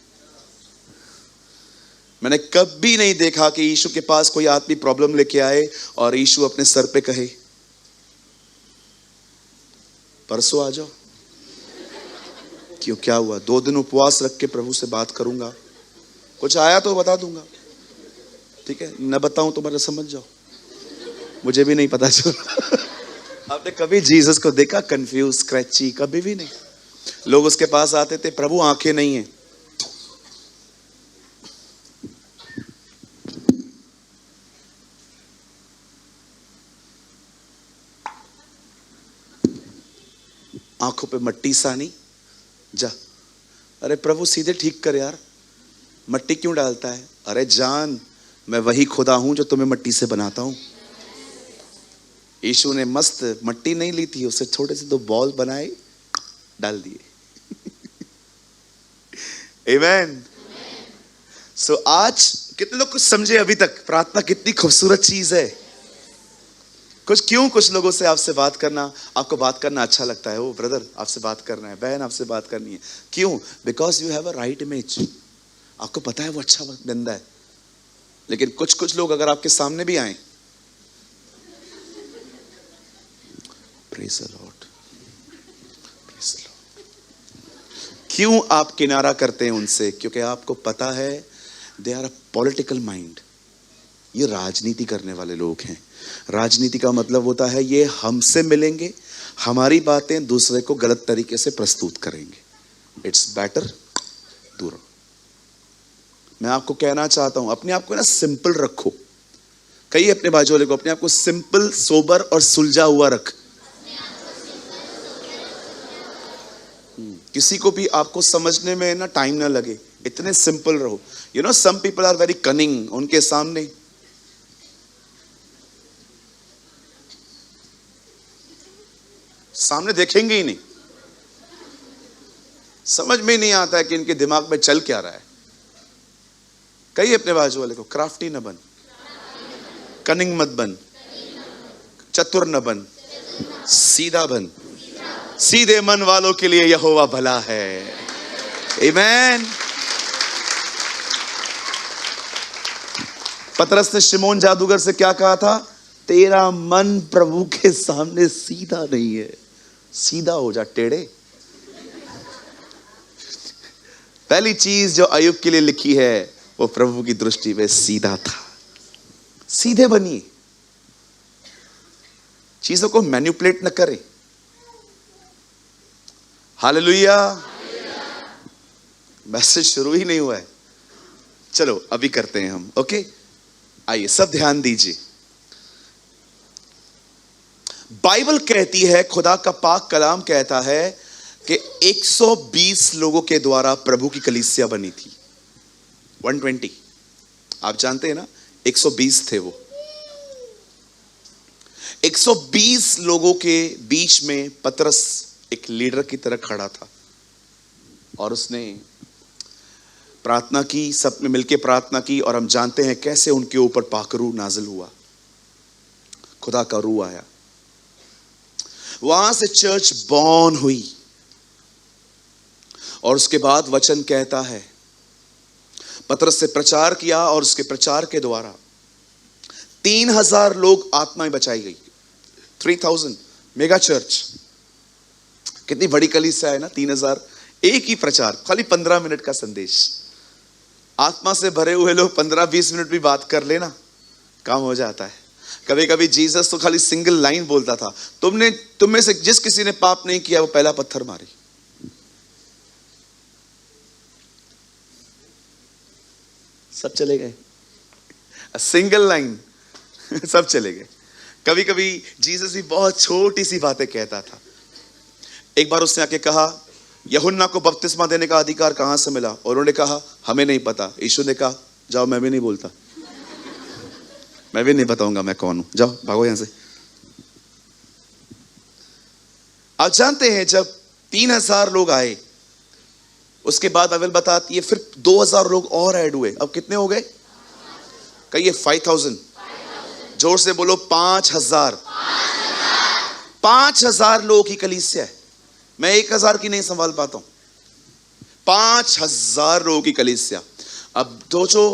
मैंने कभी नहीं देखा कि यीशु के पास कोई आदमी प्रॉब्लम लेके आए और यीशु अपने सर पे कहे परसों आ जाओ। क्यों, क्या हुआ? 2 दिन उपवास रख के प्रभु से बात करूंगा, कुछ आया तो बता दूंगा, ठीक है, न बताऊं तो मेरा समझ जाओ, मुझे भी नहीं पता चला। आपने कभी जीसस को देखा कंफ्यूज, स्क्रैची? कभी भी नहीं। लोग उसके पास आते थे, प्रभु आंखें नहीं है। आंखों पे मट्टी सानी, जा। अरे प्रभु सीधे ठीक कर यार, मट्टी क्यों डालता है? अरे जान, मैं वही खुदा हूं जो तुम्हें मट्टी से बनाता हूं। यीशु ने मस्त मट्टी नहीं ली थी, उससे छोटे से 2 बॉल बनाए, डाल दिए। आमेन। सो आज कितने लोग कुछ समझे अभी तक प्रार्थना कितनी खूबसूरत चीज है? कुछ लोगों से आपसे बात करना, आपको बात करना अच्छा लगता है। ओ ब्रदर आपसे बात करना है, बहन आपसे बात करनी है। क्यों? Because you have a right image. आपको पता है वो अच्छा बंदा है। लेकिन कुछ लोग अगर आपके सामने भी आए, praise the Lord, praise the Lord. क्यों आप किनारा करते हैं उनसे? क्योंकि आपको पता है they are a political mind. ये राजनीति करने वाले लोग हैं। राजनीति का मतलब होता है ये हमसे मिलेंगे, हमारी बातें दूसरे को गलत तरीके से प्रस्तुत करेंगे। इट्स बेटर दूर। मैं आपको कहना चाहता हूं, अपने आप को ना सिंपल रखो। कहिए अपने बाजू वाले को, अपने आप को सिंपल, सोबर और सुलझा हुआ रख। किसी को भी आपको समझने में ना टाइम ना लगे, इतने सिंपल रहो। You know some people are very cunning, उनके सामने देखेंगे ही नहीं, समझ में नहीं आता है कि इनके दिमाग में चल क्या रहा है। कहिए अपने बाजू वाले को, क्राफ्टी न बन, कनिंग मत बन, चतुर न बन, सीधा बन। सीधे मन वालों के लिए यहोवा भला है। आमीन। पतरस ने शिमोन जादूगर से क्या कहा था? तेरा मन प्रभु के सामने सीधा नहीं है, सीधा हो जा टेढ़े। पहली चीज जो अय्यूब के लिए लिखी है वो प्रभु की दृष्टि में सीधा था। सीधे बनिए, चीजों को मैनिपुलेट न करें। हालेलुया। मैसेज शुरू ही नहीं हुआ है, चलो अभी करते हैं हम। ओके, आइए सब ध्यान दीजिए। बाइबल कहती है, खुदा का पाक कलाम कहता है कि 120 लोगों के द्वारा प्रभु की कलीसिया बनी थी। 120, आप जानते हैं ना, 120 थे वो। 120 लोगों के बीच में पतरस एक लीडर की तरह खड़ा था और उसने प्रार्थना की, सब में मिलकर प्रार्थना की। और हम जानते हैं कैसे उनके ऊपर पाकरू नाजिल हुआ, खुदा का रूह आया, वहां से चर्च बॉर्न हुई। और उसके बाद वचन कहता है पतरस से प्रचार किया और उसके प्रचार के द्वारा 3000 लोग आत्माएं बचाई गई। 3000 मेगा चर्च, कितनी बड़ी कलीसिया है ना। 3000, एक ही प्रचार, खाली 15 मिनट का संदेश। आत्मा से भरे हुए लोग 15-20 मिनट भी बात कर लेना, काम हो जाता है। कभी कभी जीसस तो खाली सिंगल लाइन बोलता था, तुम में से जिस किसी ने पाप नहीं किया वो पहला पत्थर मारे। सब चले गए, सिंगल लाइन सब चले गए। कभी कभी जीसस भी बहुत छोटी सी बातें कहता था। एक बार उसने आके कहा, यूहन्ना को बपतिस्मा देने का अधिकार कहां से मिला? और उन्होंने कहा हमें नहीं पता। यीशु ने कहा जाओ, मैं भी नहीं बोलता, मैं भी नहीं बताऊंगा मैं कौन हूं, जाओ भागो यहां से। आप जानते हैं जब 3000 लोग आए, उसके बाद बाइबल बताती है फिर 2000 लोग और ऐड हुए। अब कितने हो गए? कहिए 5000। जोर से बोलो 5000। 5000 लोगों की कलीसिया है। मैं 1000 की नहीं संभाल पाता हूं, 5000 लोगों की कलीसिया। अब सोचो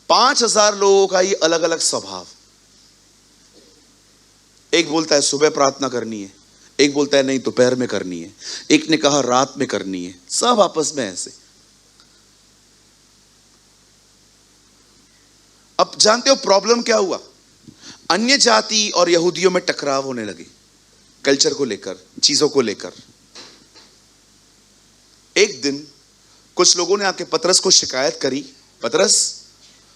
5000 लोगों का ये अलग अलग स्वभाव। एक बोलता है सुबह प्रार्थना करनी है, एक बोलता है नहीं दोपहर में करनी है, एक ने कहा रात में करनी है। सब आपस में ऐसे। अब जानते हो प्रॉब्लम क्या हुआ? अन्य जाति और यहूदियों में टकराव होने लगे, कल्चर को लेकर, चीजों को लेकर। एक दिन कुछ लोगों ने आके पतरस को शिकायत करी, पतरस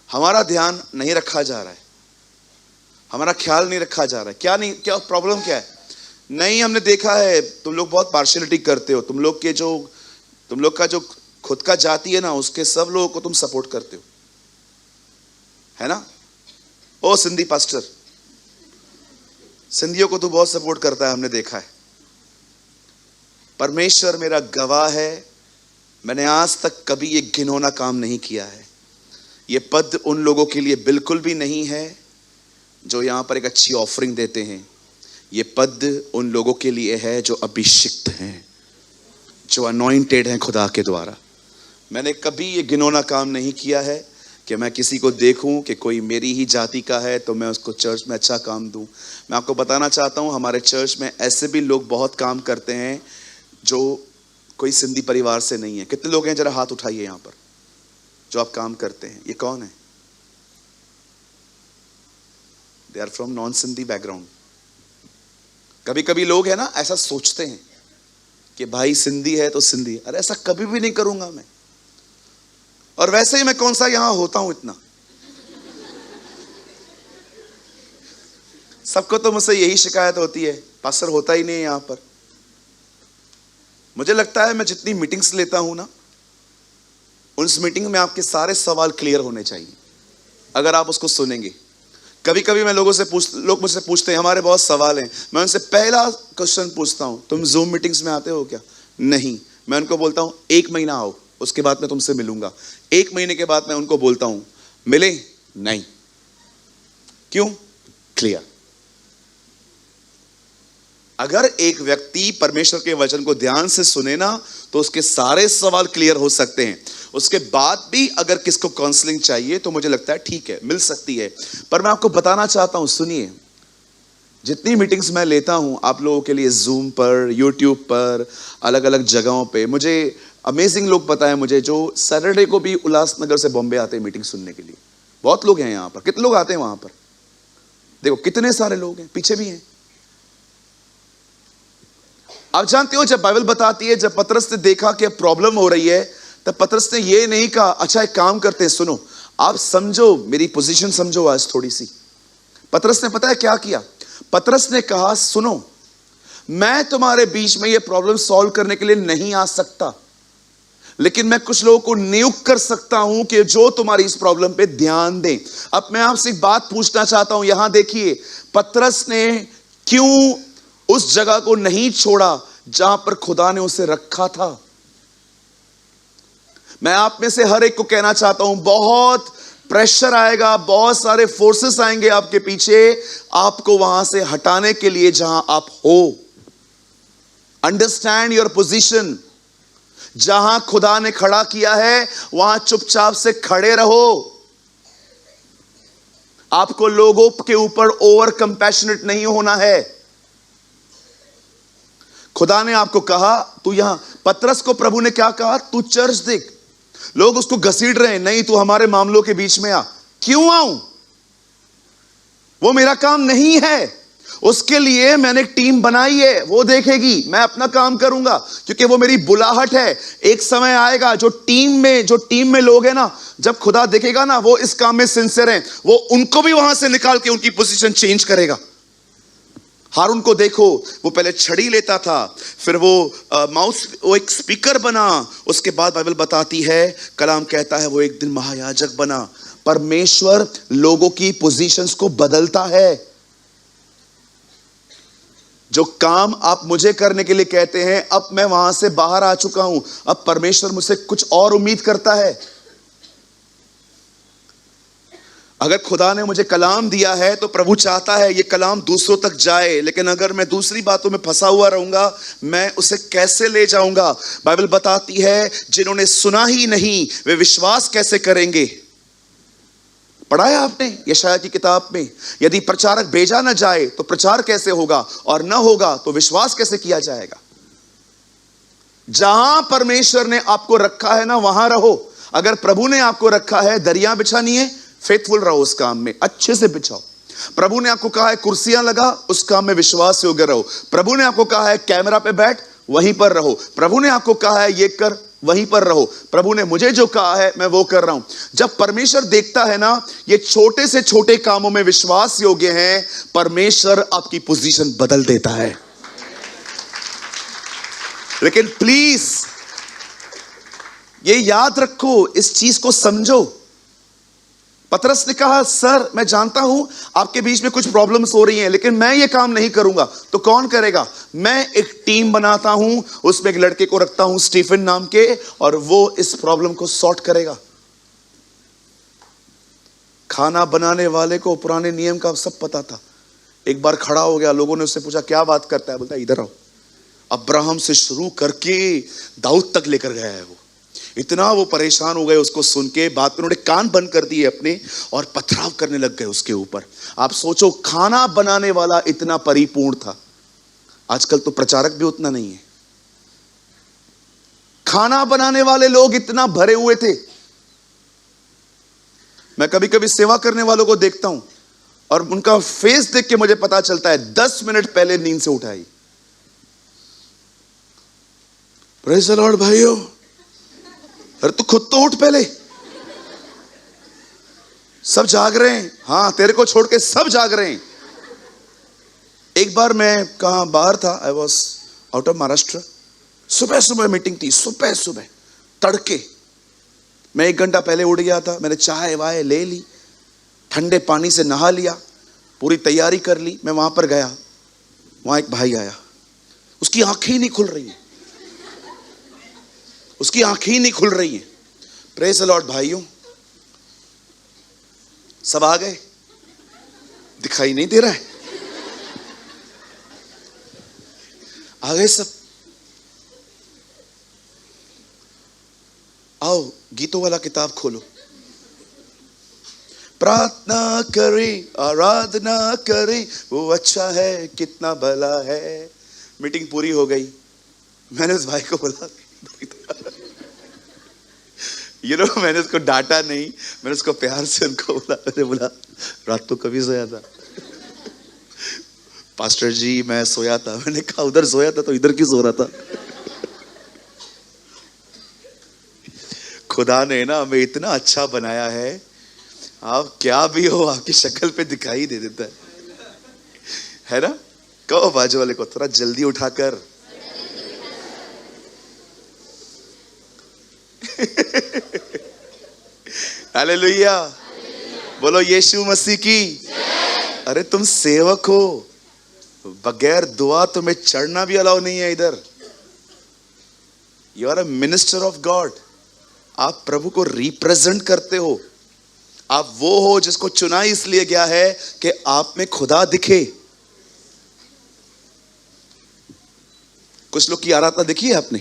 हमारा ध्यान नहीं रखा जा रहा है, हमारा ख्याल नहीं रखा जा रहा है। क्या नहीं, क्या प्रॉब्लम क्या है? नहीं, हमने देखा है तुम लोग बहुत पार्शियलिटी करते हो, तुम लोग का जो खुद का जाति है ना, उसके सब लोगों को तुम सपोर्ट करते हो, है ना? ओ सिंधी पास्टर, सिंधियों को तू बहुत सपोर्ट करता है, हमने देखा है। परमेश्वर मेरा गवाह है, मैंने आज तक कभी ये घिनौना काम नहीं किया है। ये पद उन लोगों के लिए बिल्कुल भी नहीं है जो यहां पर एक अच्छी ऑफरिंग देते हैं। ये पद उन लोगों के लिए है जो अभिषिक्त हैं, जो अनॉइंटेड हैं खुदा के द्वारा। मैंने कभी ये घिनौना काम नहीं किया है कि मैं किसी को देखूं कि कोई मेरी ही जाति का है तो मैं उसको चर्च में अच्छा काम दूं। मैं आपको बताना चाहता हूं, हमारे चर्च में ऐसे भी लोग बहुत काम करते हैं जो कोई सिंधी परिवार से नहीं है। कितने लोग हैं? जरा हाथ उठाइए यहां पर जो आप काम करते हैं। ये कौन है? They are from non Sindhi background. कभी कभी लोग है ना ऐसा सोचते हैं कि भाई सिंधी है तो सिंधी है। अरे ऐसा कभी भी नहीं करूंगा मैं। और वैसे ही मैं कौन सा यहां होता हूं इतना। सबको तो मुझसे यही शिकायत होती है, पास्टर होता ही नहीं है यहां पर। मुझे लगता है मैं जितनी मीटिंग्स लेता हूं ना, उस मीटिंग में आपके सारे सवाल क्लियर होने चाहिए अगर आप उसको सुनेंगे। कभी कभी मैं लोग मुझसे पूछते हैं, हमारे बहुत सवाल हैं। मैं उनसे पहला क्वेश्चन पूछता हूं, तुम जूम मीटिंग्स में आते हो क्या? नहीं। मैं उनको बोलता हूं 1 महीना आओ, उसके बाद मैं तुमसे मिलूंगा। 1 महीने के बाद मैं उनको बोलता हूं मिले? नहीं। क्यों? क्लियर। अगर एक व्यक्ति परमेश्वर के वचन को ध्यान से सुने ना, तो उसके सारे सवाल क्लियर हो सकते हैं। उसके बाद भी अगर किसको काउंसलिंग चाहिए तो मुझे लगता है ठीक है, मिल सकती है। पर मैं आपको बताना चाहता हूं, सुनिए, जितनी मीटिंग्स मैं लेता हूं आप लोगों के लिए, जूम पर, यूट्यूब पर, अलग अलग जगहों पे, मुझे अमेजिंग लोग पता है मुझे, जो सैटरडे को भी उल्लासनगर से बॉम्बे आते हैं मीटिंग सुनने के लिए। बहुत लोग हैं यहां पर। कितने लोग आते हैं वहां पर? देखो कितने सारे लोग हैं, पीछे भी हैं। आप जानते हो, जब बाइबल बताती है, जब पतरस ने देखा कि प्रॉब्लम हो रही है, तब पतरस ने ये नहीं कहा अच्छा एक काम करते हैं, सुनो आप समझो, मेरी पोजीशन समझो आज थोड़ी सी। पतरस ने पता है क्या किया? पतरस ने कहा सुनो, मैं तुम्हारे बीच में ये प्रॉब्लम सॉल्व करने के लिए नहीं आ सकता, लेकिन मैं कुछ लोगों को नियुक्त कर सकता हूं कि जो तुम्हारी इस प्रॉब्लम पे ध्यान दें। अब मैं आपसे एक बात पूछना चाहता हूं, यहां देखिए पतरस ने क्यों उस जगह को नहीं छोड़ा जहां पर खुदा ने उसे रखा था। मैं आप में से हर एक को कहना चाहता हूं, बहुत प्रेशर आएगा, बहुत सारे फोर्सेस आएंगे आपके पीछे, आपको वहां से हटाने के लिए जहां आप हो। Understand your position. जहां खुदा ने खड़ा किया है वहां चुपचाप से खड़े रहो। आपको लोगों के ऊपर ओवर कंपैशनेट नहीं होना है। खुदा ने आपको कहा तू यहां, पतरस को प्रभु ने क्या कहा? तू चर्च देख। लोग उसको घसीट रहे हैं, नहीं तू हमारे मामलों के बीच में आ। क्यों आऊं? वो मेरा काम नहीं है। उसके लिए मैंने एक टीम बनाई है, वो देखेगी, मैं अपना काम करूंगा, क्योंकि वो मेरी बुलाहट है। एक समय आएगा जो टीम में लोग हैं ना, जब खुदा देखेगा ना वो इस काम में सिंसियर हैं, वो उनको भी वहां से निकाल के उनकी पोजीशन चेंज करेगा। हारून को देखो, वो पहले छड़ी लेता था, फिर वो एक स्पीकर बना, उसके बाद बाइबल बताती है, कलाम कहता है वो एक दिन महायाजक बना। परमेश्वर लोगों की पोजीशंस को बदलता है। जो काम आप मुझे करने के लिए कहते हैं, अब मैं वहां से बाहर आ चुका हूं, अब परमेश्वर मुझसे कुछ और उम्मीद करता है। अगर खुदा ने मुझे कलाम दिया है तो प्रभु चाहता है ये कलाम दूसरों तक जाए, लेकिन अगर मैं दूसरी बातों में फंसा हुआ रहूंगा, मैं उसे कैसे ले जाऊंगा? बाइबल बताती है जिन्होंने सुना ही नहीं वे विश्वास कैसे करेंगे? पढ़ा है आपने यशायाह की किताब में, यदि प्रचारक भेजा ना जाए तो प्रचार कैसे होगा, और ना होगा तो विश्वास कैसे किया जाएगा? जहां परमेश्वर ने आपको रखा है ना वहां रहो। अगर प्रभु ने आपको रखा है दरिया बिछानी है, फेथफुल रहो उस काम में, अच्छे से बिछाओ। प्रभु ने आपको कहा है कुर्सियां लगा, उस काम में विश्वास योग्य रहो। प्रभु ने आपको कहा है कैमरा पे बैठ, वहीं पर रहो। प्रभु ने आपको कहा है ये कर, वहीं पर रहो। प्रभु ने मुझे जो कहा है मैं वो कर रहा हूं। जब परमेश्वर देखता है ना ये छोटे से छोटे कामों में विश्वास योग्य हैं, परमेश्वर आपकी पोजीशन बदल देता है। लेकिन प्लीज ये याद रखो, इस चीज को समझो। पतरस ने कहा सर मैं जानता हूं आपके बीच में कुछ प्रॉब्लम्स हो रही हैं, लेकिन मैं ये काम नहीं करूंगा। तो कौन करेगा? मैं एक टीम बनाता हूं, उसमें एक लड़के को रखता हूं स्टीफन नाम के, और वो इस प्रॉब्लम को सॉर्ट करेगा। खाना बनाने वाले को पुराने नियम का सब पता था। एक बार खड़ा हो गया, लोगों ने उससे पूछा क्या बात करता है? बोलता है इधर आओ। अब्राहम से शुरू करके दाऊद तक लेकर गया है वो। इतना वो परेशान हो गए उसको सुन के, बात में उन्होंने कान बंद कर दिए अपने और पथराव करने लग गए उसके ऊपर। आप सोचो, खाना बनाने वाला इतना परिपूर्ण था। आजकल तो प्रचारक भी उतना नहीं है। खाना बनाने वाले लोग इतना भरे हुए थे। मैं कभी कभी सेवा करने वालों को देखता हूं, और उनका फेस देख के मुझे पता चलता है 10 मिनट पहले नींद से उठाई। प्रेज़ द लॉर्ड भाइयों। अरे तू खुद तो उठ पहले। सब जाग रहे हैं, हाँ तेरे को छोड़ के सब जाग रहे हैं। एक बार मैं कहाँ बाहर था, I was out of Maharashtra. सुबह सुबह मीटिंग थी, सुबह सुबह तड़के। मैं 1 घंटा पहले उठ गया था। मैंने चाय वाय ले ली, ठंडे पानी से नहा लिया, पूरी तैयारी कर ली। मैं वहां पर गया, वहां एक भाई आया, उसकी आंखें ही नहीं खुल रही हैं, उसकी आंखें ही नहीं खुल रही हैं। प्रेज़ द लॉर्ड भाइयों। सब आ गए, दिखाई नहीं दे रहा है, आ गए सब। आओ गीतों वाला किताब खोलो, प्रार्थना करें, आराधना करें, वो अच्छा है कितना भला है। मीटिंग पूरी हो गई। मैंने उस भाई को बोला, मैंने उसको डांटा नहीं, मैंने उसको प्यार से उनको बोला, मैंने बोला रात को कभी सोया था? पास्टर जी मैं सोया था। मैंने कहा उधर सोया था तो इधर क्यों सो रहा था? खुदा ने ना हमें इतना अच्छा बनाया है, आप क्या भी हो आपकी शक्ल पे दिखाई दे देता है ना। कहो बाजू वाले को थोड़ा जल्दी उठाकर। हालेलुया, बोलो यीशु मसीह की। अरे तुम सेवक हो, बगैर दुआ तुम्हें चढ़ना भी अलाउ नहीं है इधर। You are a minister of God. आप प्रभु को रिप्रेजेंट करते हो। आप वो हो जिसको चुना इसलिए गया है कि आप में खुदा दिखे। कुछ लोग की आराधना देखी है आपने?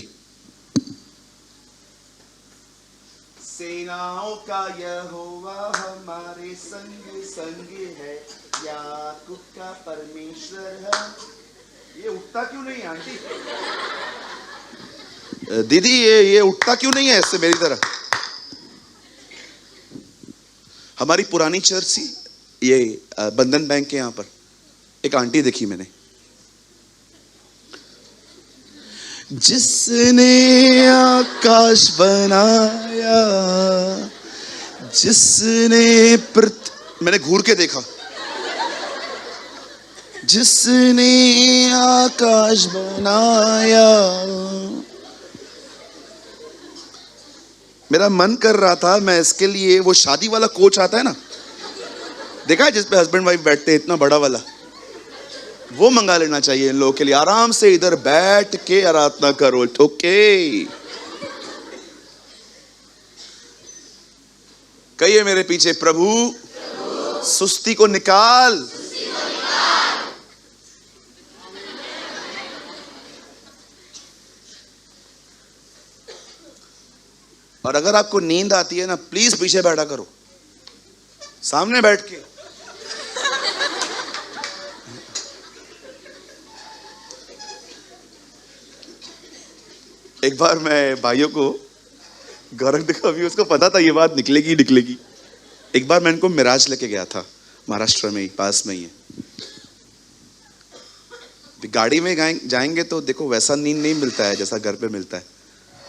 सेनाओं का यहोवा हमारे संग संग है, याकूब का परमेश्वर है। ये उठता क्यों नहीं आंटी? दीदी ये उठता क्यों नहीं है ऐसे मेरी तरह? हमारी पुरानी चर्च थी, ये बंधन बैंक के यहां पर एक आंटी देखी मैंने, जिसने आकाश बनाया, जिसने मैंने घूर के देखा, जिसने आकाश बनाया। मेरा मन कर रहा था मैं इसके लिए वो शादी वाला कोच आता है ना, देखा है जिसपे हस्बैंड वाइफ बैठते हैं, इतना बड़ा वाला, वो मंगा लेना चाहिए इन लोगों के लिए। आराम से इधर बैठ के आराधना करो। ओके, कहिए मेरे पीछे, प्रभु सुस्ती को निकाल। और अगर आपको नींद आती है ना, प्लीज पीछे बैठा करो, सामने बैठ के। एक बार मैं भाइयों को गौरव देखा, अभी उसको पता था ये बात निकलेगी निकलेगी। एक बार मैं इनको मिराज लेके गया था, महाराष्ट्र में ही, पास में ही है। गाड़ी में जाएंगे तो देखो वैसा नींद नहीं मिलता है जैसा घर पे मिलता है।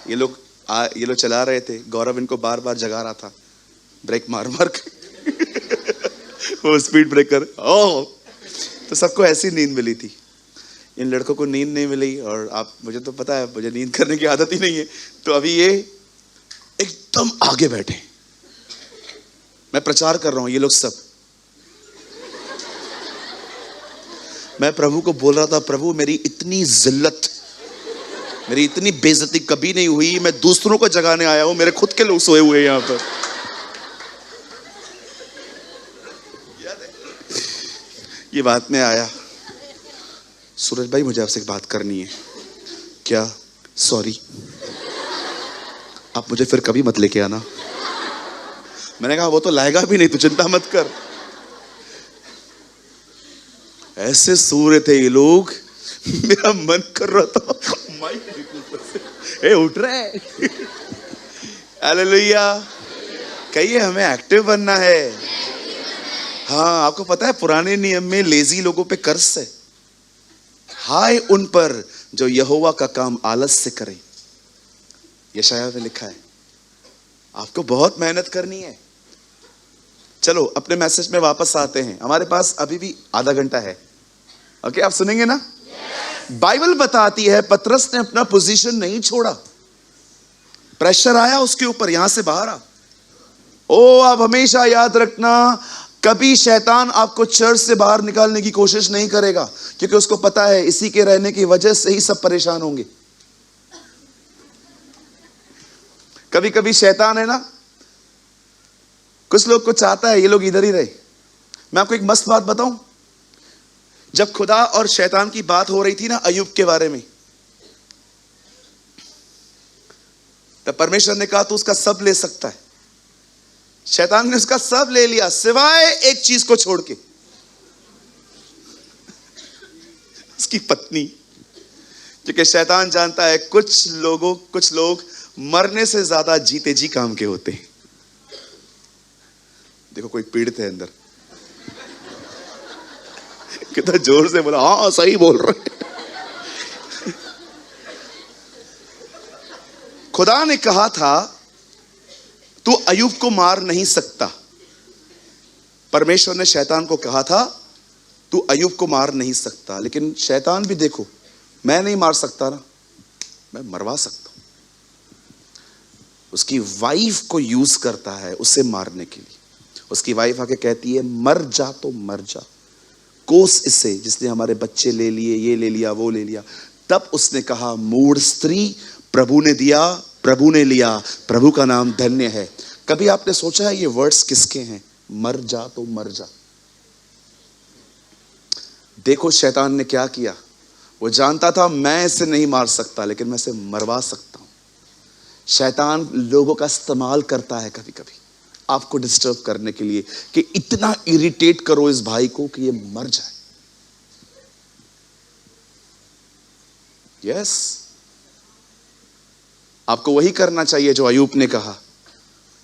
ये लोग चला रहे थे, गौरव इनको बार बार जगा रहा था, ब्रेक मार मार के वो स्पीड ब्रेकर। ओह, तो सबको ऐसी नींद मिली थी, इन लड़कों को नींद नहीं मिली। और आप, मुझे तो पता है मुझे नींद करने की आदत ही नहीं है, तो अभी ये एकदम आगे बैठे, मैं प्रचार कर रहा हूं, ये लोग सब। मैं प्रभु को बोल रहा था, प्रभु मेरी इतनी जिल्लत, मेरी इतनी बेइज्जती कभी नहीं हुई, मैं दूसरों को जगाने आया हूं, मेरे खुद के लोग सोए हुए हैं यहां पर। ये बात में आया, सूरज भाई मुझे आपसे एक बात करनी है। क्या? सॉरी, आप मुझे फिर कभी मत लेके आना। मैंने कहा वो तो लाएगा भी नहीं, तू चिंता मत कर। ऐसे सो रहे थे ये लोग, मेरा मन कर रहा था ए उठ रहे। हालेलुया, कहिए हमें एक्टिव बनना है। हाँ, आपको पता है पुराने नियम में लेजी लोगों पे कर्स है। हाय उन पर जो यहोवा का काम आलस से करें, यशाया में लिखा है। आपको बहुत मेहनत करनी है। चलो अपने मैसेज में वापस आते हैं। हमारे पास अभी भी आधा घंटा है। ओके, आप सुनेंगे ना? बाइबल बताती है पतरस ने अपना पोजीशन नहीं छोड़ा। प्रेशर आया उसके ऊपर, यहां से बाहर आ। ओ, आप हमेशा याद रखना, कभी शैतान आपको चर्च से बाहर निकालने की कोशिश नहीं करेगा, क्योंकि उसको पता है इसी के रहने की वजह से ही सब परेशान होंगे। कभी कभी शैतान है ना, कुछ लोग को चाहता है ये लोग इधर ही रहे। मैं आपको एक मस्त बात बताऊं, जब खुदा और शैतान की बात हो रही थी ना अय्यूब के बारे में, तब परमेश्वर ने कहा तू उसका सब ले सकता है। शैतान ने उसका सब ले लिया सिवाय एक चीज को छोड़ के, उसकी पत्नी। क्योंकि शैतान जानता है कुछ लोग मरने से ज्यादा जीते जी काम के होते हैं। देखो कोई पीड़ित है अंदर, कितना जोर से बोला, हाँ सही बोल रहे। खुदा ने कहा था तू अय्यूब को मार नहीं सकता। परमेश्वर ने शैतान को कहा था तू अय्यूब को मार नहीं सकता। लेकिन शैतान भी देखो, मैं नहीं मार सकता ना, मैं मरवा सकता हूं। उसकी वाइफ को यूज करता है उसे मारने के लिए। उसकी वाइफ आके कहती है मर जा तो मर जा, कोस इसे जिसने हमारे बच्चे ले लिए, ये ले लिया, वो ले लिया। तब उसने कहा मूढ़ स्त्री, प्रभु ने दिया, प्रभु ने लिया, प्रभु का नाम धन्य है। कभी आपने सोचा है ये वर्ड्स किसके हैं? मर जा तो मर जा। देखो शैतान ने क्या किया, वो जानता था मैं इसे नहीं मार सकता, लेकिन मैं इसे मरवा सकता हूं। शैतान लोगों का इस्तेमाल करता है कभी कभी आपको डिस्टर्ब करने के लिए, कि इतना इरिटेट करो इस भाई को कि ये मर जाए। यस, आपको वही करना चाहिए जो अय्यूब ने कहा।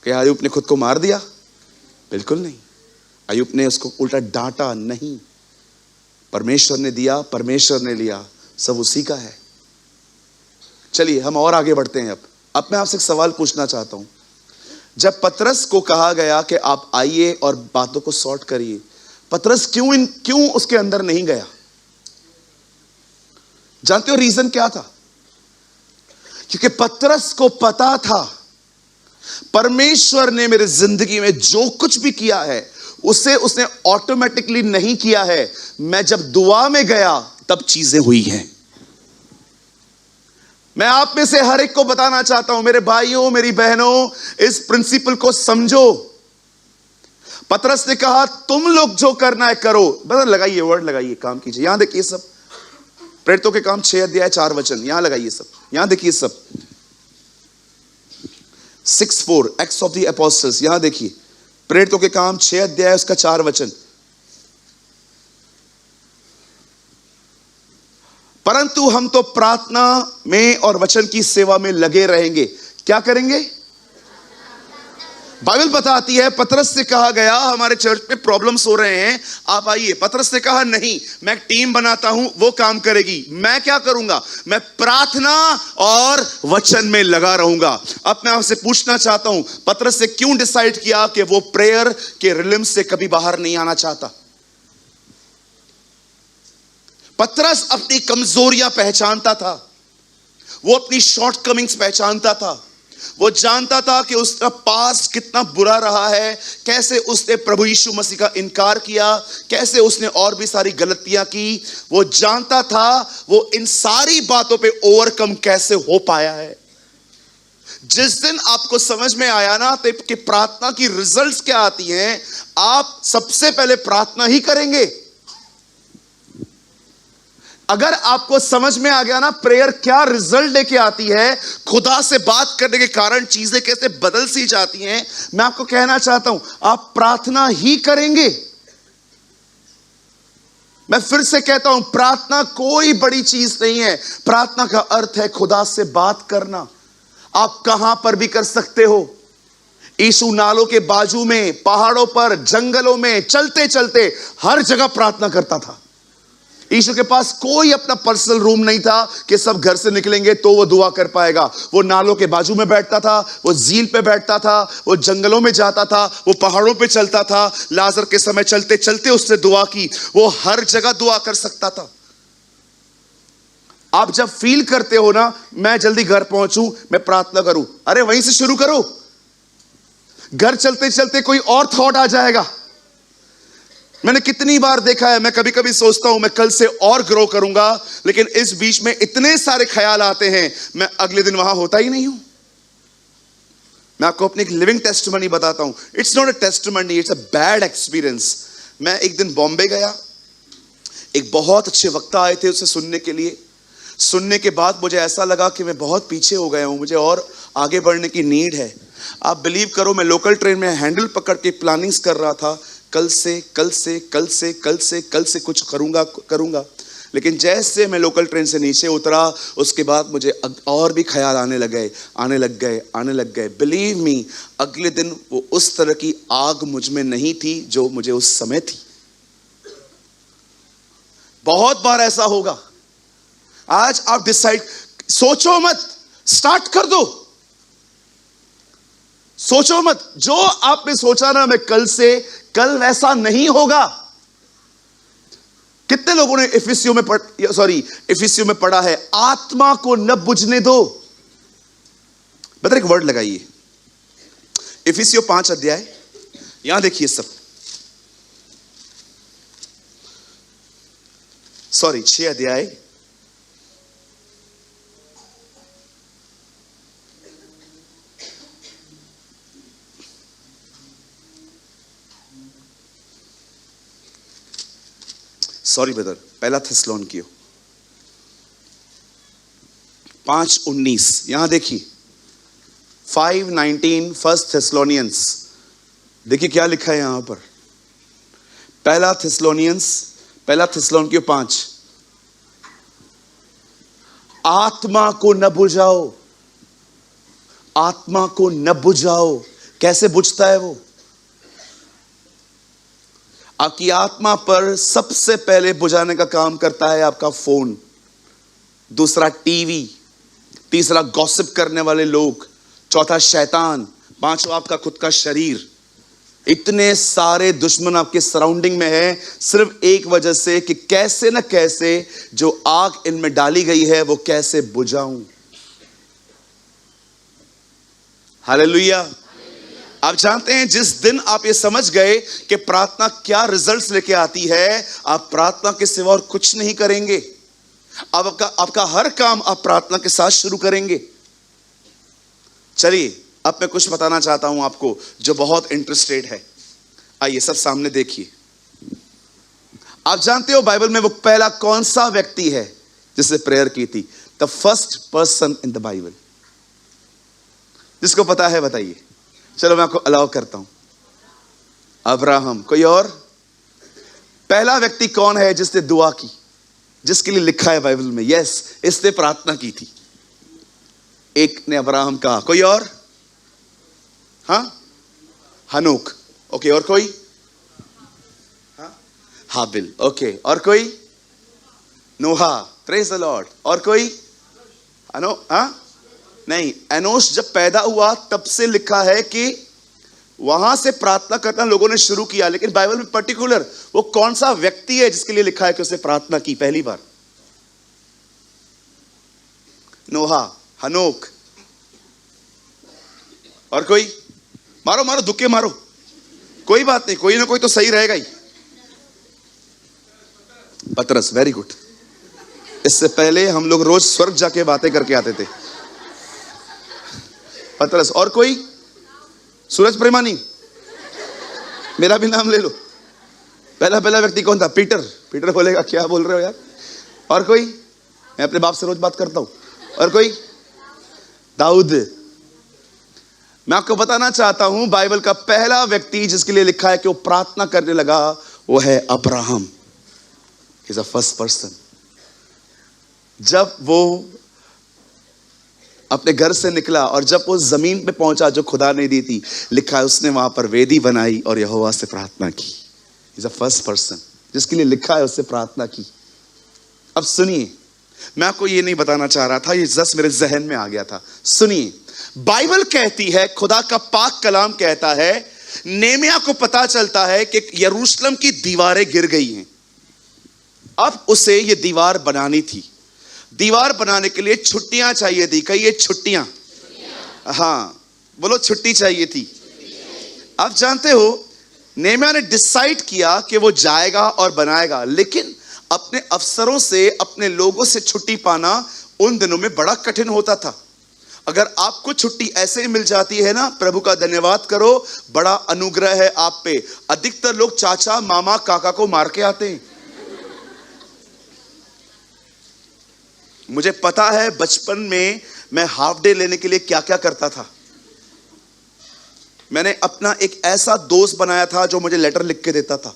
कि अय्यूब ने खुद को मार दिया? बिल्कुल नहीं। अय्यूब ने उसको उल्टा डांटा, नहीं, परमेश्वर ने दिया, परमेश्वर ने लिया, सब उसी का है। चलिए हम और आगे बढ़ते हैं। अब मैं आपसे एक सवाल पूछना चाहता हूं। जब पतरस को कहा गया कि आप आइए और बातों को सॉर्ट करिए, पतरस क्यों उसके अंदर नहीं गया? जानते हो रीजन क्या था? क्योंकि पतरस को पता था परमेश्वर ने मेरे जिंदगी में जो कुछ भी किया है उसे उसने ऑटोमेटिकली नहीं किया है। मैं जब दुआ में गया तब चीजें हुई हैं। मैं आप में से हर एक को बताना चाहता हूं, मेरे भाइयों, मेरी बहनों, इस प्रिंसिपल को समझो। पतरस ने कहा तुम लोग जो करना है करो। बस लगाइए, वर्ड लगाइए, काम कीजिए। यहां देखिए सब, प्रेरितों के काम 6 अध्याय 4 वचन, यहां लगाइए सब। यहां देखिए सब 6:4 एक्ट्स ऑफ द एपोस्टल्स, यहां देखिए प्रेरितों के काम 6 अध्याय उसका 4 वचन। परंतु हम तो प्रार्थना में और वचन की सेवा में लगे रहेंगे। क्या करेंगे? बाइबल बताती है पतरस से कहा गया हमारे चर्च में प्रॉब्लम्स हो रहे हैं, आप आइए। पतरस ने कहा नहीं, मैं एक टीम बनाता हूं, वो काम करेगी। मैं क्या करूंगा? मैं प्रार्थना और वचन में लगा रहूंगा। अब मैं आपसे पूछना चाहता हूं, पतरस ने क्यों डिसाइड किया कि वो प्रेयर के रिलम से कभी बाहर नहीं आना चाहता? पतरस अपनी कमजोरियां पहचानता था, वो अपनी शॉर्टकमिंग्स पहचानता था। वो जानता था कि उसका पास्ट कितना बुरा रहा है, कैसे उसने प्रभु यीशु मसीह का इनकार किया, कैसे उसने और भी सारी गलतियां की। वो जानता था वो इन सारी बातों पे ओवरकम कैसे हो पाया है। जिस दिन आपको समझ में आया ना कि प्रार्थना की रिजल्ट्स क्या आती हैं, आप सबसे पहले प्रार्थना ही करेंगे। अगर आपको समझ में आ गया ना प्रेयर क्या रिजल्ट लेके आती है, खुदा से बात करने के कारण चीजें कैसे बदल सी जाती हैं, मैं आपको कहना चाहता हूं आप प्रार्थना ही करेंगे। मैं फिर से कहता हूं, प्रार्थना कोई बड़ी चीज नहीं है। प्रार्थना का अर्थ है खुदा से बात करना। आप कहां पर भी कर सकते हो। यीशु नालों के बाजू में, पहाड़ों पर, जंगलों में चलते चलते हर जगह प्रार्थना करता था। यीशु के पास कोई अपना पर्सनल रूम नहीं था कि सब घर से निकलेंगे तो वो दुआ कर पाएगा। वो नालों के बाजू में बैठता था, वो झील पे बैठता था, वो जंगलों में जाता था, वो पहाड़ों पे चलता था। लाजर के समय चलते चलते उसने दुआ की। वो हर जगह दुआ कर सकता था। आप जब फील करते हो ना, मैं जल्दी घर पहुंचूं, मैं प्रार्थना करूं, अरे वहीं से शुरू करो। घर चलते चलते कोई और थॉट आ जाएगा। मैंने कितनी बार देखा है, मैं कभी कभी सोचता हूं मैं कल से और ग्रो करूंगा, लेकिन इस बीच में इतने सारे ख्याल आते हैं, मैं अगले दिन वहां होता ही नहीं हूं। मैं आपको अपनी एक लिविंग टेस्टिमनी बताता हूं। It's not a testimony, it's a bad experience. मैं एक दिन बॉम्बे गया, एक बहुत अच्छे वक्ता आए थे उसे सुनने के लिए। सुनने के बाद मुझे ऐसा लगा कि मैं बहुत पीछे हो गया हूं, मुझे और आगे बढ़ने की नीड है। आप बिलीव करो, मैं लोकल ट्रेन में हैंडल पकड़ के प्लानिंग्स कर रहा था, कल से कुछ करूंगा। लेकिन जैसे मैं लोकल ट्रेन से नीचे उतरा, उसके बाद मुझे और भी ख्याल आने लग गए। बिलीव मी, अगले दिन वो उस तरह की आग मुझ में नहीं थी जो मुझे उस समय थी। बहुत बार ऐसा होगा। आज आप डिसाइड, सोचो मत, स्टार्ट कर दो। सोचो मत, जो आपने सोचा ना मैं कल वैसा नहीं होगा। कितने लोगों ने इफिसियों में पढ़ा है, आत्मा को न बुझने दो। बता, एक वर्ड लगाइए, इफिसियों 5 अध्याय, यहां देखिए सब, 6 अध्याय, ब्रदर, पहला थिस्सलुनीकियों 5:19, यहां देखिए 5:19, फर्स्ट थिस्सलुनियंस, देखिए क्या लिखा है यहां पर। पहला थिस्सलुनीकियों 5, आत्मा को न बुझाओ। आत्मा को न बुझाओ। कैसे बुझता है वो? आपकी आत्मा पर सबसे पहले बुझाने का काम करता है आपका फोन, दूसरा टीवी, तीसरा गॉसिप करने वाले लोग, चौथा शैतान, पांचवा आपका खुद का शरीर। इतने सारे दुश्मन आपके सराउंडिंग में है, सिर्फ एक वजह से कि कैसे न कैसे जो आग इनमें डाली गई है वो कैसे बुझाऊं। हालेलुया। आप जानते हैं, जिस दिन आप ये समझ गए कि प्रार्थना क्या रिजल्ट्स लेके आती है, आप प्रार्थना के सिवा और कुछ नहीं करेंगे। आपका हर काम आप प्रार्थना के साथ शुरू करेंगे। चलिए, अब मैं कुछ बताना चाहता हूं आपको जो बहुत इंटरेस्टेड है। आइए सब सामने देखिए। आप जानते हो बाइबल में वो पहला कौन सा व्यक्ति है जिसने प्रेयर की थी? The first person in the Bible. जिसको पता है बताइए। चलो मैं आपको अलाउ करता हूं। अब्राहम। कोई और? पहला व्यक्ति कौन है जिसने दुआ की, जिसके लिए लिखा है बाइबल में, यस, इसने प्रार्थना की थी? एक ने अब्राहम कहा। कोई और? हाँ, हनोक। ओके, और कोई? हाँ, हाबिल। ओके, और कोई? नोहा। Praise the Lord. और कोई? हाँ नहीं, एनोश जब पैदा हुआ तब से लिखा है कि वहां से प्रार्थना करना लोगों ने शुरू किया। लेकिन बाइबल में पर्टिकुलर वो कौन सा व्यक्ति है जिसके लिए लिखा है कि उसने प्रार्थना की पहली बार? नोहा, हनोक। और कोई? मारो दुक्के मारो, कोई बात नहीं, कोई ना कोई तो सही रहेगा ही। पतरस। Very good. इससे पहले हम लोग रोज स्वर्ग जाके बातें करके आते थे। पतरस। और कोई? सूरज प्रेमानी। मेरा भी नाम ले लो। पहला व्यक्ति कौन था? पीटर बोलेगा क्या बोल रहे हो यार। और कोई? मैं अपने बाप से रोज बात करता हूं। और कोई? दाऊद। मैं आपको बताना चाहता हूं, बाइबल का पहला व्यक्ति जिसके लिए लिखा है कि वो प्रार्थना करने लगा, वो है Abraham. Is a first person. जब वो अपने घर से निकला और जब वो जमीन पे पहुंचा जो खुदा ने दी थी, लिखा है उसने वहां पर वेदी बनाई और यहोवा से प्रार्थना की। इज अ फर्स्ट पर्सन जिसके लिए लिखा है उससे प्रार्थना की। अब सुनिए, मैं आपको ये नहीं बताना चाह रहा था, ये जस्ट मेरे जहन में आ गया था। सुनिए, बाइबल कहती है, खुदा का पाक कलाम कहता है, नेमिया को पता चलता है कि यरूशलेम की दीवारें गिर गई हैं। अब उसे ये दीवार बनानी थी। दीवार बनाने के लिए छुट्टियां चाहिए थी। कहिए छुट्टियां। हाँ बोलो, छुट्टी चाहिए थी। आप जानते हो, नेमिया ने डिसाइड किया कि वो जाएगा और बनाएगा, लेकिन अपने अफसरों से, अपने लोगों से छुट्टी पाना उन दिनों में बड़ा कठिन होता था। अगर आपको छुट्टी ऐसे ही मिल जाती है ना, प्रभु का धन्यवाद करो, बड़ा अनुग्रह है आप पे। अधिकतर लोग चाचा मामा काका को मार के आते हैं। मुझे पता है बचपन में मैं हाफ डे लेने के लिए क्या क्या करता था। मैंने अपना एक ऐसा दोस्त बनाया था जो मुझे लेटर लिख के देता था,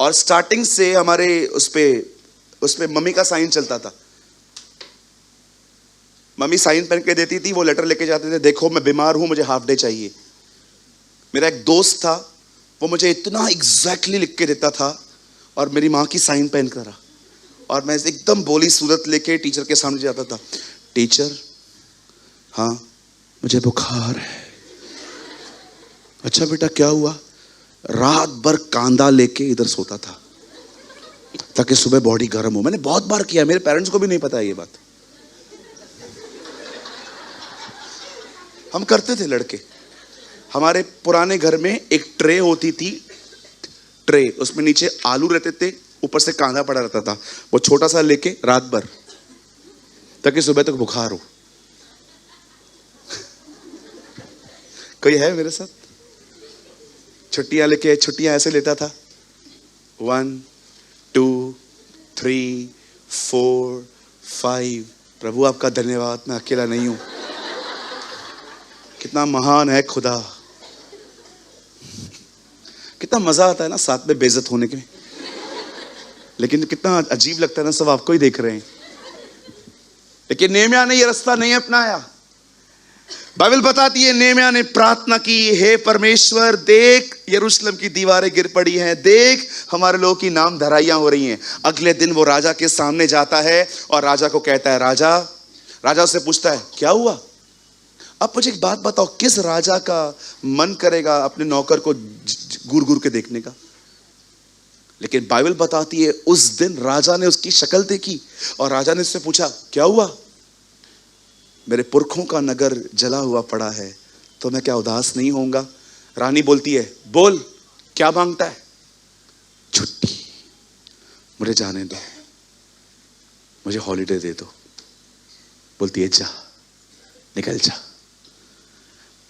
और स्टार्टिंग से हमारे उस पे मम्मी का साइन चलता था। मम्मी साइन पहन के देती थी, वो लेटर लेके जाते थे, देखो मैं बीमार हूं, मुझे हाफ डे चाहिए। मेरा एक दोस्त था, वो मुझे इतना एग्जैक्टली लिख के देता था, और मेरी माँ की साइन पहन कर, और मैं एकदम बोली सूरत लेके टीचर के सामने जाता था। टीचर, हाँ मुझे बुखार है। अच्छा बेटा क्या हुआ? रात भर कांदा लेके इधर सोता था ताकि सुबह बॉडी गर्म हो। मैंने बहुत बार किया, मेरे पेरेंट्स को भी नहीं पता है ये बात। हम करते थे लड़के। हमारे पुराने घर में एक ट्रे होती थी, ट्रे, उसमें नीचे आलू रहते थे, ऊपर से कांदा पड़ा रहता था। वो छोटा सा लेके रात भर, ताकि सुबह तक बुखार हो। कोई है मेरे साथ? छुट्टियां लेके, छुट्टियां ऐसे लेता था। 1 2 3 4 5। प्रभु आपका धन्यवाद, मैं अकेला नहीं हूं। कितना महान है खुदा। कितना मजा आता है ना साथ में बेइज्जत होने के, लेकिन कितना अजीब लगता है ना, सब आपको ही देख रहे हैं। लेकिन नेमिया ने यह रास्ता नहीं अपनाया। बाइबल बताती है नेमिया ने प्रार्थना की, हे परमेश्वर देख यरूशलेम की दीवारें गिर पड़ी हैं, देख हमारे लोगों की नाम धराइयां हो रही हैं। अगले दिन वो राजा के सामने जाता है और राजा को कहता है, राजा उससे पूछता है क्या हुआ? अब मुझे एक बात बताओ, किस राजा का मन करेगा अपने नौकर को घूर घूर के देखने का? लेकिन बाइबल बताती है उस दिन राजा ने उसकी शक्ल देखी और राजा ने उससे पूछा क्या हुआ? मेरे पुरखों का नगर जला हुआ पड़ा है, तो मैं क्या उदास नहीं होऊंगा? रानी बोलती है, बोल क्या मांगता है? छुट्टी, मुझे जाने दो, मुझे हॉलिडे दे दो। बोलती है जा, निकल जा।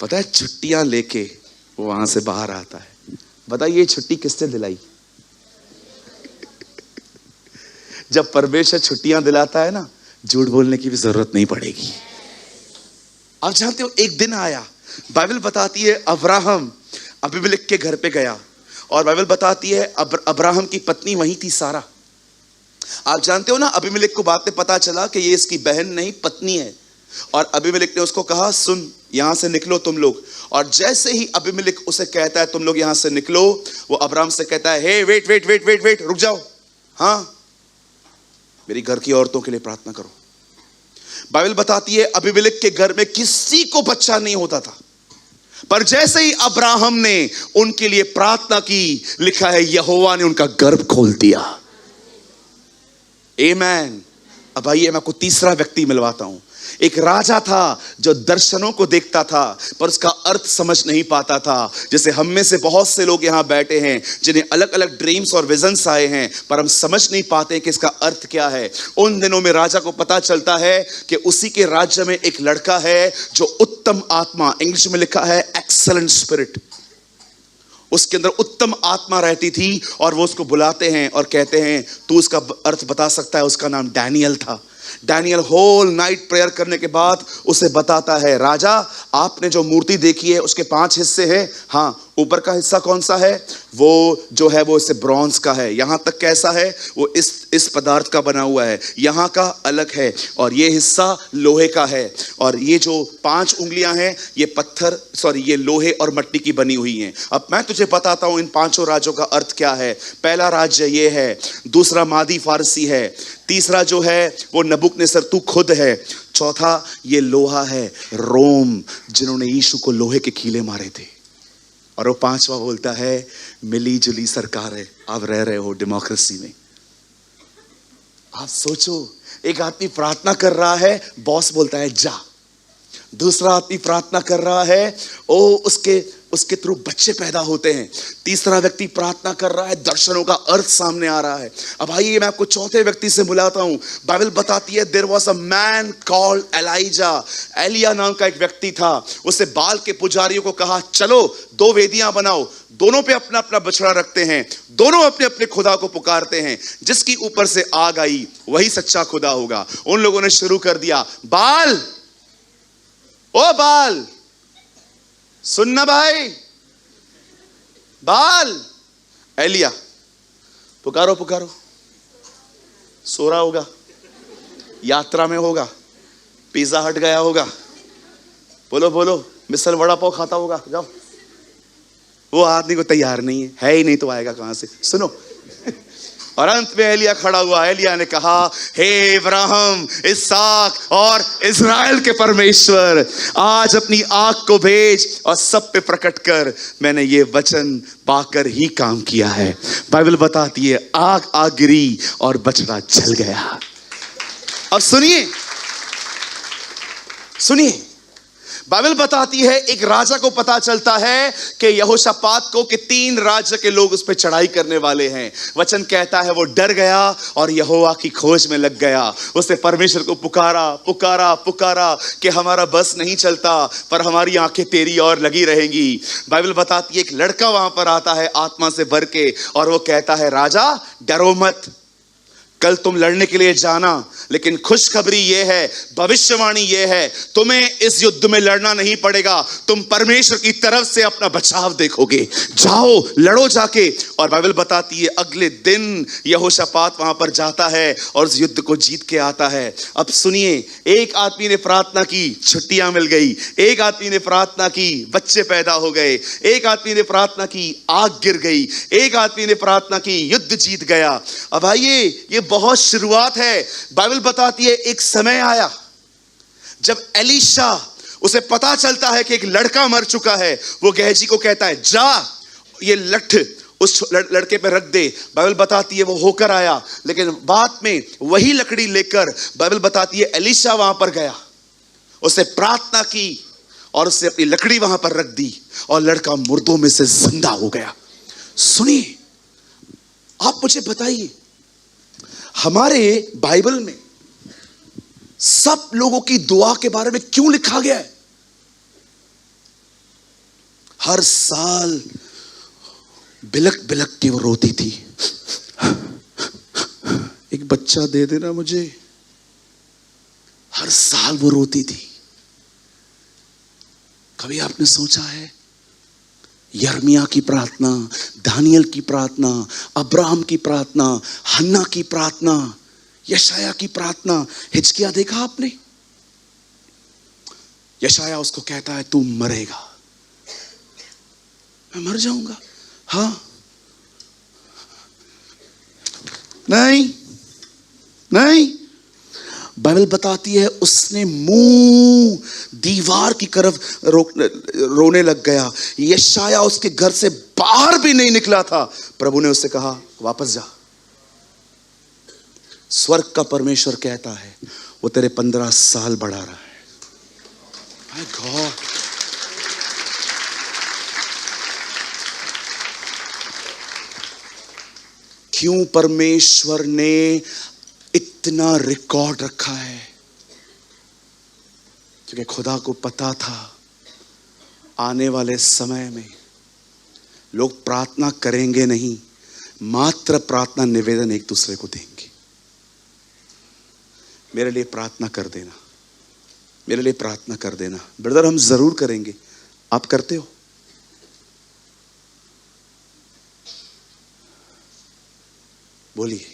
पता है छुट्टियां लेके वो वहां से बाहर आता है। बताइए ये छुट्टी किससे दिलाई? जब परमेश्वर छुट्टियां दिलाता है ना, झूठ बोलने की भी जरूरत नहीं पड़ेगी। आप जानते हो एक दिन आया, बाइबल बताती है अब्राहम अबीमेलेक के घर पे गया, और बाइबल बताती है अब्राहम की पत्नी वही थी, सारा। आप जानते हो ना, अबीमेलेक को बाद में पता चला कि ये इसकी बहन नहीं पत्नी है, और अबीमेलेक ने उसको कहा सुन यहां से निकलो तुम लोग। और जैसे ही अबीमेलेक उसे कहता है तुम लोग यहां से निकलो, वो अब्राहम से कहता है hey wait wait wait wait wait, रुक जाओ। हाँ, मेरी घर की औरतों के लिए प्रार्थना करो। बाइबल बताती है अबीमेलेक के घर में किसी को बच्चा नहीं होता था, पर जैसे ही अब्राहम ने उनके लिए प्रार्थना की, लिखा है यहोवा ने उनका गर्भ खोल दिया। आमेन। अब आइए मैं आपको तीसरा व्यक्ति मिलवाता हूं। एक राजा था जो दर्शनों को देखता था पर उसका अर्थ समझ नहीं पाता था। जैसे हम में से बहुत से लोग यहां बैठे हैं जिन्हें अलग अलग ड्रीम्स और विजन्स आए हैं, पर हम समझ नहीं पाते कि इसका अर्थ क्या है। उन दिनों में राजा को पता चलता है कि उसी के राज्य में एक लड़का है जो उत्तम आत्मा, इंग्लिश में लिखा है एक्सेलेंट स्पिरिट, उसके अंदर उत्तम आत्मा रहती थी, और वो उसको बुलाते हैं और कहते हैं तू उसका अर्थ बता सकता है? उसका नाम डैनियल था। डैनियल होल नाइट प्रेयर करने के बाद उसे बताता है, राजा आपने जो मूर्ति देखी है उसके 5 हिस्से हैं। हाँ, ऊपर का हिस्सा कौन सा है? वो जो है वो इसे ब्रॉन्ज का है। यहां तक कैसा है? वो इस पदार्थ का बना हुआ है, यहां का अलग है, और ये हिस्सा लोहे का है। और ये जो 5 उंगलियां हैं ये लोहे और मिट्टी की बनी हुई हैं। अब मैं तुझे बताता हूं इन 5 राज्यों का अर्थ क्या है। पहला राज्य ये है, दूसरा मादी फारसी है, तीसरा जो है वो नबूकदनेस्सर तू खुद है, चौथा ये लोहा है, रोम, जिन्होंने यीशु को लोहे के कीले मारे थे, और वो 5वां बोलता है मिली जुली सरकार है, आप रह रहे हो डेमोक्रेसी में। आप सोचो, एक आदमी प्रार्थना कर रहा है, बॉस बोलता है जा। दूसरा आदमी प्रार्थना कर रहा है, उसके थ्रू बच्चे पैदा होते हैं। तीसरा व्यक्ति प्रार्थना कर रहा है, दर्शनों का अर्थ सामने आ रहा है। अब आइए मैं आपको चौथे व्यक्ति से बुलाता हूं। बाइबल बताती है there was a man called Elijah. एलिया नाम का एक व्यक्ति था। उसे बाल के पुजारियों को कहा चलो 2 वेदियां बनाओ, दोनों पे अपना अपना बछड़ा रखते हैं, दोनों अपने अपने खुदा को पुकारते हैं, जिसकी ऊपर से आग आई वही सच्चा खुदा होगा। उन लोगों ने शुरू कर दिया, बाल, ओ बाल, सुनना भाई, बाल। एलिया, पुकारो पुकारो। सो रहा होगा, यात्रा में होगा, पिज्जा हट गया होगा, बोलो बोलो, मिसल वड़ा पाव खाता होगा, जाओ। वो आदमी को तैयार नहीं है ही नहीं तो आएगा कहां से? सुनो, और अंत में एलिया खड़ा हुआ। एलिया ने कहा, हे इब्राहिम, इसहाक और इस्राएल के परमेश्वर, आज अपनी आग को भेज और सब पे प्रकट कर, मैंने ये वचन पाकर ही काम किया है। बाइबल बताती है आग गिरी और बछड़ा जल गया। अब सुनिए, बाइबल बताती है एक राजा को पता चलता है कि यहोशापात को कि 3 राज्य के लोग उस पर चढ़ाई करने वाले हैं। वचन कहता है वो डर गया और यहोवा की खोज में लग गया। उसने परमेश्वर को पुकारा कि हमारा बस नहीं चलता, पर हमारी आंखें तेरी ओर लगी रहेंगी। बाइबल बताती है एक लड़का वहां पर आता है आत्मा से भर के, और वो कहता है राजा डरो मत, कल तुम लड़ने के लिए जाना, लेकिन खुशखबरी यह है, भविष्यवाणी यह है, तुम्हें इस युद्ध में लड़ना नहीं पड़ेगा, तुम परमेश्वर की तरफ से अपना बचाव देखोगे, जाओ लड़ो जाके। और बाइबल बताती है अगले दिन यहोशापात वहां पर जाता है और उस युद्ध को जीत के आता है। अब सुनिए, एक आदमी ने प्रार्थना की, छुट्टियां मिल गई, एक आदमी ने प्रार्थना की, बच्चे पैदा हो गए, एक आदमी ने प्रार्थना की, आग गिर गई, एक आदमी ने प्रार्थना की, युद्ध जीत गया। अब आइए, ये बहुत शुरुआत है। बाइबल बताती है एक समय आया जब एलीशा, उसे पता चलता है कि एक लड़का मर चुका है। वो गेहजी को कहता है जा ये लठ उस लड़के पे रख दे। बाइबल बताती है वो होकर आया, लेकिन बाद में वही लकड़ी लेकर बाइबल बताती है एलीशा वहां पर गया, उसने प्रार्थना की और उसने अपनी लकड़ी वहां पर रख दी और लड़का मुर्दों में से जिंदा हो गया। सुनिए, आप मुझे बताइए, हमारे बाइबल में सब लोगों की दुआ के बारे में क्यों लिखा गया है? हर साल बिलक बिलक के वो रोती थी, एक बच्चा दे देना मुझे। हर साल वो रोती थी। कभी आपने सोचा है यर्मिया की प्रार्थना, दानियल की प्रार्थना, अब्राहम की प्रार्थना, हन्ना की प्रार्थना, यशाया की प्रार्थना, हिजकिय्याह देखा आपने? यशाया उसको कहता है तू मरेगा। मैं मर जाऊंगा? हाँ, नहीं नहीं। बाइबल बताती है उसने मुंह दीवार की तरफ रोने लग गया। यशाया उसके घर से बाहर भी नहीं निकला था। प्रभु ने उससे कहा वापस जा। स्वर्ग का परमेश्वर कहता है वो तेरे 15 साल बढ़ा रहा है। माय गॉड, क्यों परमेश्वर ने इतना रिकॉर्ड रखा है? क्योंकि खुदा को पता था आने वाले समय में लोग प्रार्थना करेंगे नहीं, मात्र प्रार्थना निवेदन एक दूसरे को देंगे। मेरे लिए प्रार्थना कर देना, मेरे लिए प्रार्थना कर देना। ब्रदर हम जरूर करेंगे। आप करते हो? बोलिए।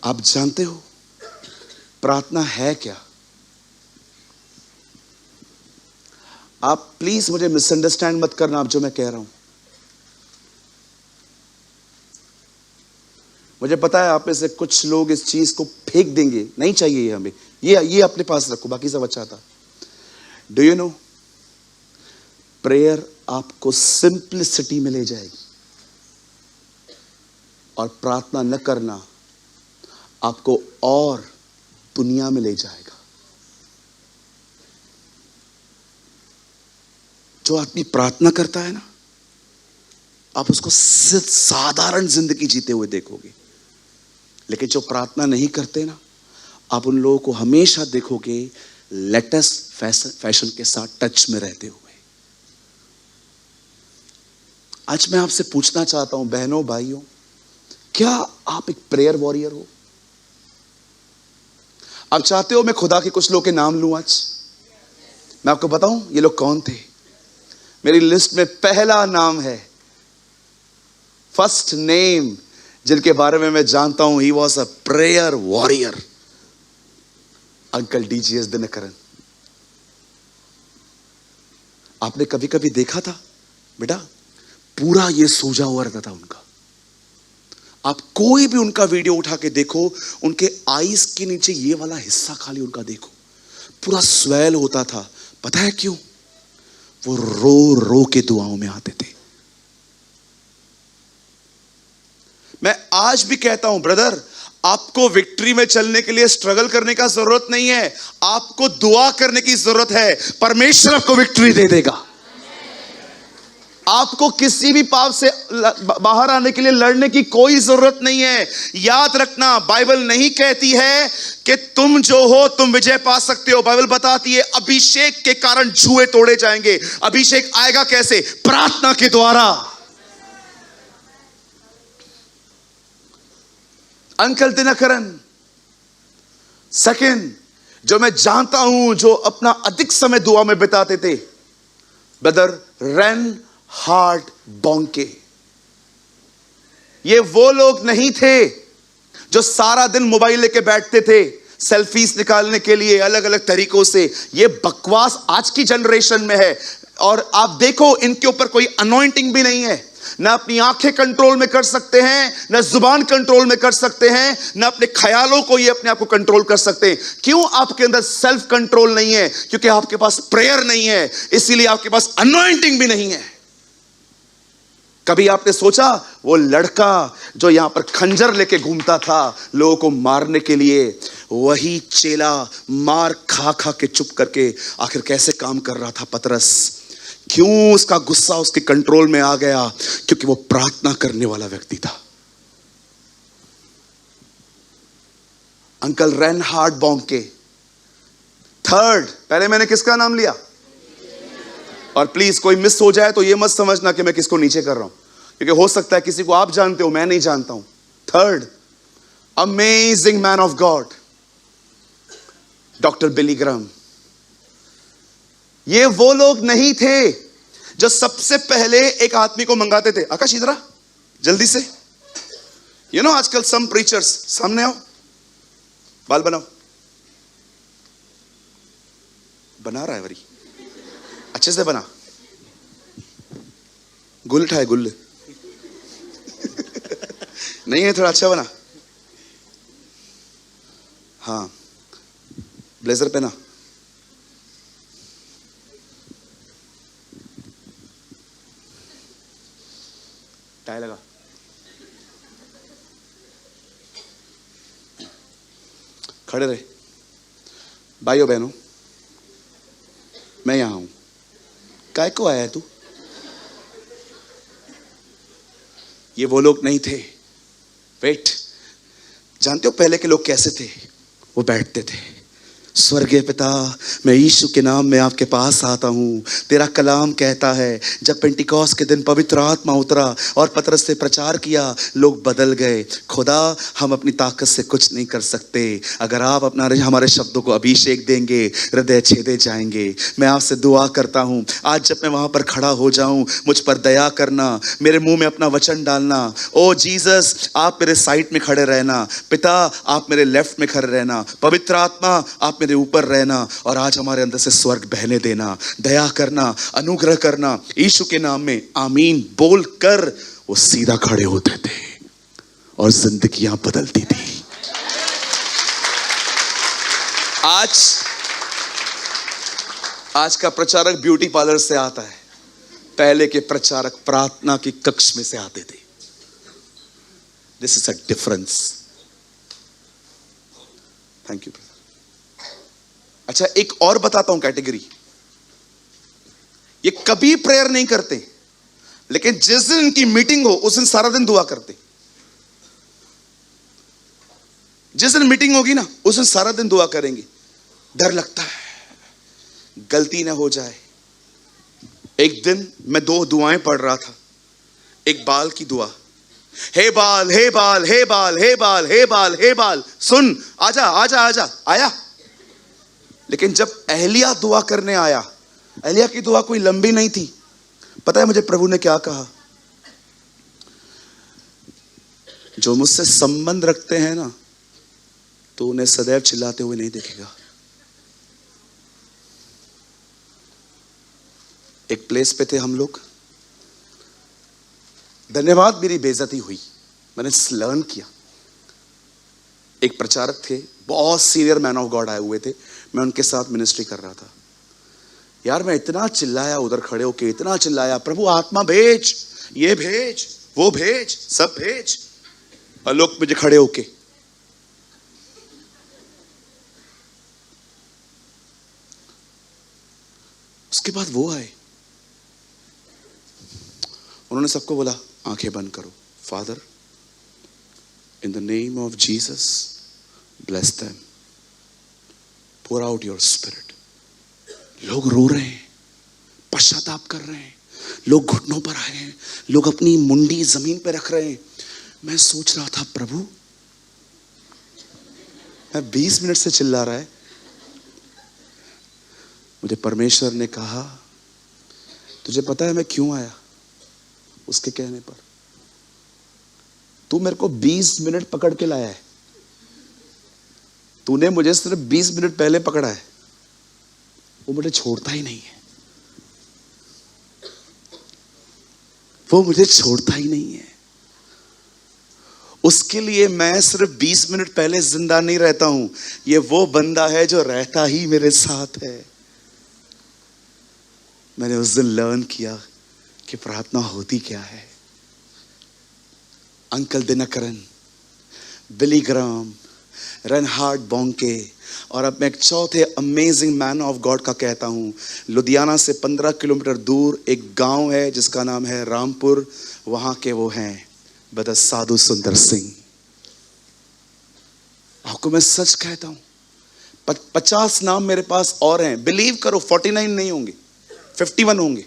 आप जानते हो प्रार्थना है क्या? आप प्लीज मुझे मिसअंडरस्टैंड मत करना आप जो मैं कह रहा हूं। मुझे पता है आप में से कुछ लोग इस चीज को फेंक देंगे, नहीं चाहिए ये हमें, ये अपने पास रखो, बाकी सब अच्छा था। डू यू नो प्रेयर आपको सिंपलिसिटी में ले जाएगी और प्रार्थना न करना आपको और दुनिया में ले जाएगा। जो आदमी प्रार्थना करता है ना, आप उसको साधारण जिंदगी जीते हुए देखोगे। लेकिन जो प्रार्थना नहीं करते ना, आप उन लोगों को हमेशा देखोगे लेटेस्ट फैशन के साथ टच में रहते हुए। आज मैं आपसे पूछना चाहता हूं बहनों भाइयों, क्या आप एक प्रेयर वॉरियर हो? आप चाहते हो मैं खुदा के कुछ लोगों के नाम लूं? आज मैं आपको बताऊं ये लोग कौन थे। मेरी लिस्ट में पहला नाम है, फर्स्ट नेम जिनके बारे में मैं जानता हूं, he was a prayer warrior, uncle DGS Dinakaran. आपने कभी कभी देखा था बेटा, पूरा ये सूजा हुआ रहता था उनका। आप कोई भी उनका वीडियो उठा के देखो, उनके आईज के नीचे ये वाला हिस्सा खाली उनका देखो, पूरा स्वेल होता था। पता है क्यों? वो रो रो के दुआओं में आते थे। मैं आज भी कहता हूं ब्रदर, आपको विक्ट्री में चलने के लिए स्ट्रगल करने का जरूरत नहीं है, आपको दुआ करने की जरूरत है। परमेश्वर आपको विक्ट्री दे देगा। आपको किसी भी पाप से बाहर आने के लिए लड़ने की कोई जरूरत नहीं है। याद रखना, बाइबल नहीं कहती है कि तुम जो हो तुम विजय पा सकते हो। बाइबल बताती है अभिषेक के कारण जुए तोड़े जाएंगे। अभिषेक आएगा कैसे? प्रार्थना के द्वारा। अंकल दिनकरन। सेकंड जो मैं जानता हूं जो अपना अधिक समय दुआ में बिताते थे, ब्रदर रेन हार्ड बॉन्के। ये वो लोग नहीं थे जो सारा दिन मोबाइल लेके बैठते थे सेल्फीज निकालने के लिए अलग अलग तरीकों से। ये बकवास आज की जनरेशन में है। और आप देखो इनके ऊपर कोई अनॉइंटिंग भी नहीं है। ना अपनी आंखें कंट्रोल में कर सकते हैं, ना जुबान कंट्रोल में कर सकते हैं, ना अपने ख्यालों को ये अपने आप को कंट्रोल कर सकते हैं। क्यों? आपके अंदर सेल्फ कंट्रोल नहीं है, क्योंकि आपके पास प्रेयर नहीं है, इसीलिए आपके पास अनॉइंटिंग भी नहीं है। कभी आपने सोचा वो लड़का जो यहां पर खंजर लेके घूमता था लोगों को मारने के लिए, वही चेला मार खा खा के चुप करके आखिर कैसे काम कर रहा था? पतरस। क्यों उसका गुस्सा उसके कंट्रोल में आ गया? क्योंकि वो प्रार्थना करने वाला व्यक्ति था। Uncle Reinhard बॉन्के। थर्ड, पहले मैंने किसका नाम लिया? और प्लीज कोई मिस हो जाए तो ये मत समझना कि मैं किसको नीचे कर रहा हूं, क्योंकि हो सकता है किसी को आप जानते हो, मैं नहीं जानता हूं। Third, amazing man of God, doctor Billy Graham. ये वो लोग नहीं थे जो सबसे पहले एक आदमी को मंगाते थे, आकाश इधर आ जल्दी से। यू नो आजकल सम प्रीचर्स, सामने आओ, बाल बनाओ। बना रहा है वरी, अच्छे से बना, गुल उठाए गुल नहीं है, थोड़ा अच्छा बना। हाँ, ब्लेजर पहना। टाई लगा। खड़े रहे। भाइयों बहनों, मैं यहां हूं, काय को आया है तू? ये वो लोग नहीं थे। वेट, जानते हो पहले के लोग कैसे थे? वो बैठते थे, स्वर्गीय पिता, मैं यीशु के नाम में आपके पास आता हूँ। तेरा कलाम कहता है जब पेंटिकॉस्ट के दिन पवित्र आत्मा उतरा और पतरस से प्रचार किया, लोग बदल गए। खुदा, हम अपनी ताकत से कुछ नहीं कर सकते। अगर आप अपना हमारे शब्दों को अभिषेक देंगे, हृदय छेदे जाएंगे। मैं आपसे दुआ करता हूँ, आज जब मैं वहाँ पर खड़ा हो जाऊँ, मुझ पर दया करना, मेरे मुंह में अपना वचन डालना। ओ जीसस, आप मेरे साइड में खड़े रहना। पिता, आप मेरे लेफ्ट में खड़े रहना। पवित्र आत्मा, आप मेरे ऊपर रहना और आज हमारे अंदर से स्वर्ग बहने देना। दया करना, अनुग्रह करना। यीशु के नाम में आमीन बोलकर वो सीधा खड़े होते थे और जिंदगियां बदलती थी। आज का प्रचारक ब्यूटी पार्लर से आता है, पहले के प्रचारक प्रार्थना की कक्ष में से आते थे। This is a difference. Thank you. अच्छा, एक और बताता हूं कैटेगरी। ये कभी प्रेयर नहीं करते, लेकिन जिस दिन इनकी मीटिंग हो उस दिन सारा दिन दुआ करते। जिस दिन मीटिंग होगी ना, उस दिन सारा दिन दुआ करेंगे। डर लगता है गलती ना हो जाए। एक दिन मैं 2 दुआएं पढ़ रहा था। एक बाल की दुआ, हे बाल हे बाल हे बाल हे बाल हे बाल हे बाल, सुन, आजा आजा आजा। आया। लेकिन जब एलिया दुआ करने आया, एलिया की दुआ कोई लंबी नहीं थी। पता है मुझे प्रभु ने क्या कहा? जो मुझसे संबंध रखते हैं ना, तो उन्हें सदैव चिल्लाते हुए नहीं देखेगा। एक प्लेस पे थे हम लोग। धन्यवाद, मेरी बेइज्जती हुई, मैंने लर्न किया। एक प्रचारक थे, बहुत सीनियर मैन ऑफ गॉड आए हुए थे। मैं उनके साथ मिनिस्ट्री कर रहा था। यार, मैं इतना चिल्लाया उधर खड़े होके, इतना चिल्लाया, प्रभु आत्मा भेज, ये भेज, वो भेज, सब भेज। और लोग मुझे खड़े होके, उसके बाद वो आए, उन्होंने सबको बोला आंखें बंद करो। Father, in the name of Jesus, bless them, pour out your spirit। लोग रो रहे हैं, पश्चाताप कर रहे हैं, लोग घुटनों पर आए हैं, लोग अपनी मुंडी जमीन पर रख रहे हैं। मैं सोच रहा था, प्रभु, मैं 20 मिनट से चिल्ला रहा है। मुझे परमेश्वर ने कहा, तुझे पता है मैं क्यों आया? उसके कहने पर तू मेरे को 20 मिनट पकड़ के लाया है। तूने मुझे सिर्फ 20 मिनट पहले पकड़ा है, वो मुझे छोड़ता ही नहीं है। वो मुझे छोड़ता ही नहीं है। उसके लिए मैं सिर्फ 20 मिनट पहले जिंदा नहीं रहता हूं। ये वो बंदा है जो रहता ही मेरे साथ है। मैंने उस दिन लर्न किया कि प्रार्थना होती क्या है। अंकल दिनकरन, बिली ग्राम, रेनहार्ड बोंके, और अब मैं एक चौथे अमेजिंग मैन ऑफ गॉड का कहता हूं। लुधियाना से 15 किलोमीटर दूर एक गांव है जिसका नाम है रामपुर। वहां के वो हैं ब्रदर साधु सुंदर सिंह। आपको मैं सच कहता हूं, 50 नाम मेरे पास और हैं। बिलीव करो, 49 नहीं होंगे, 51 होंगे।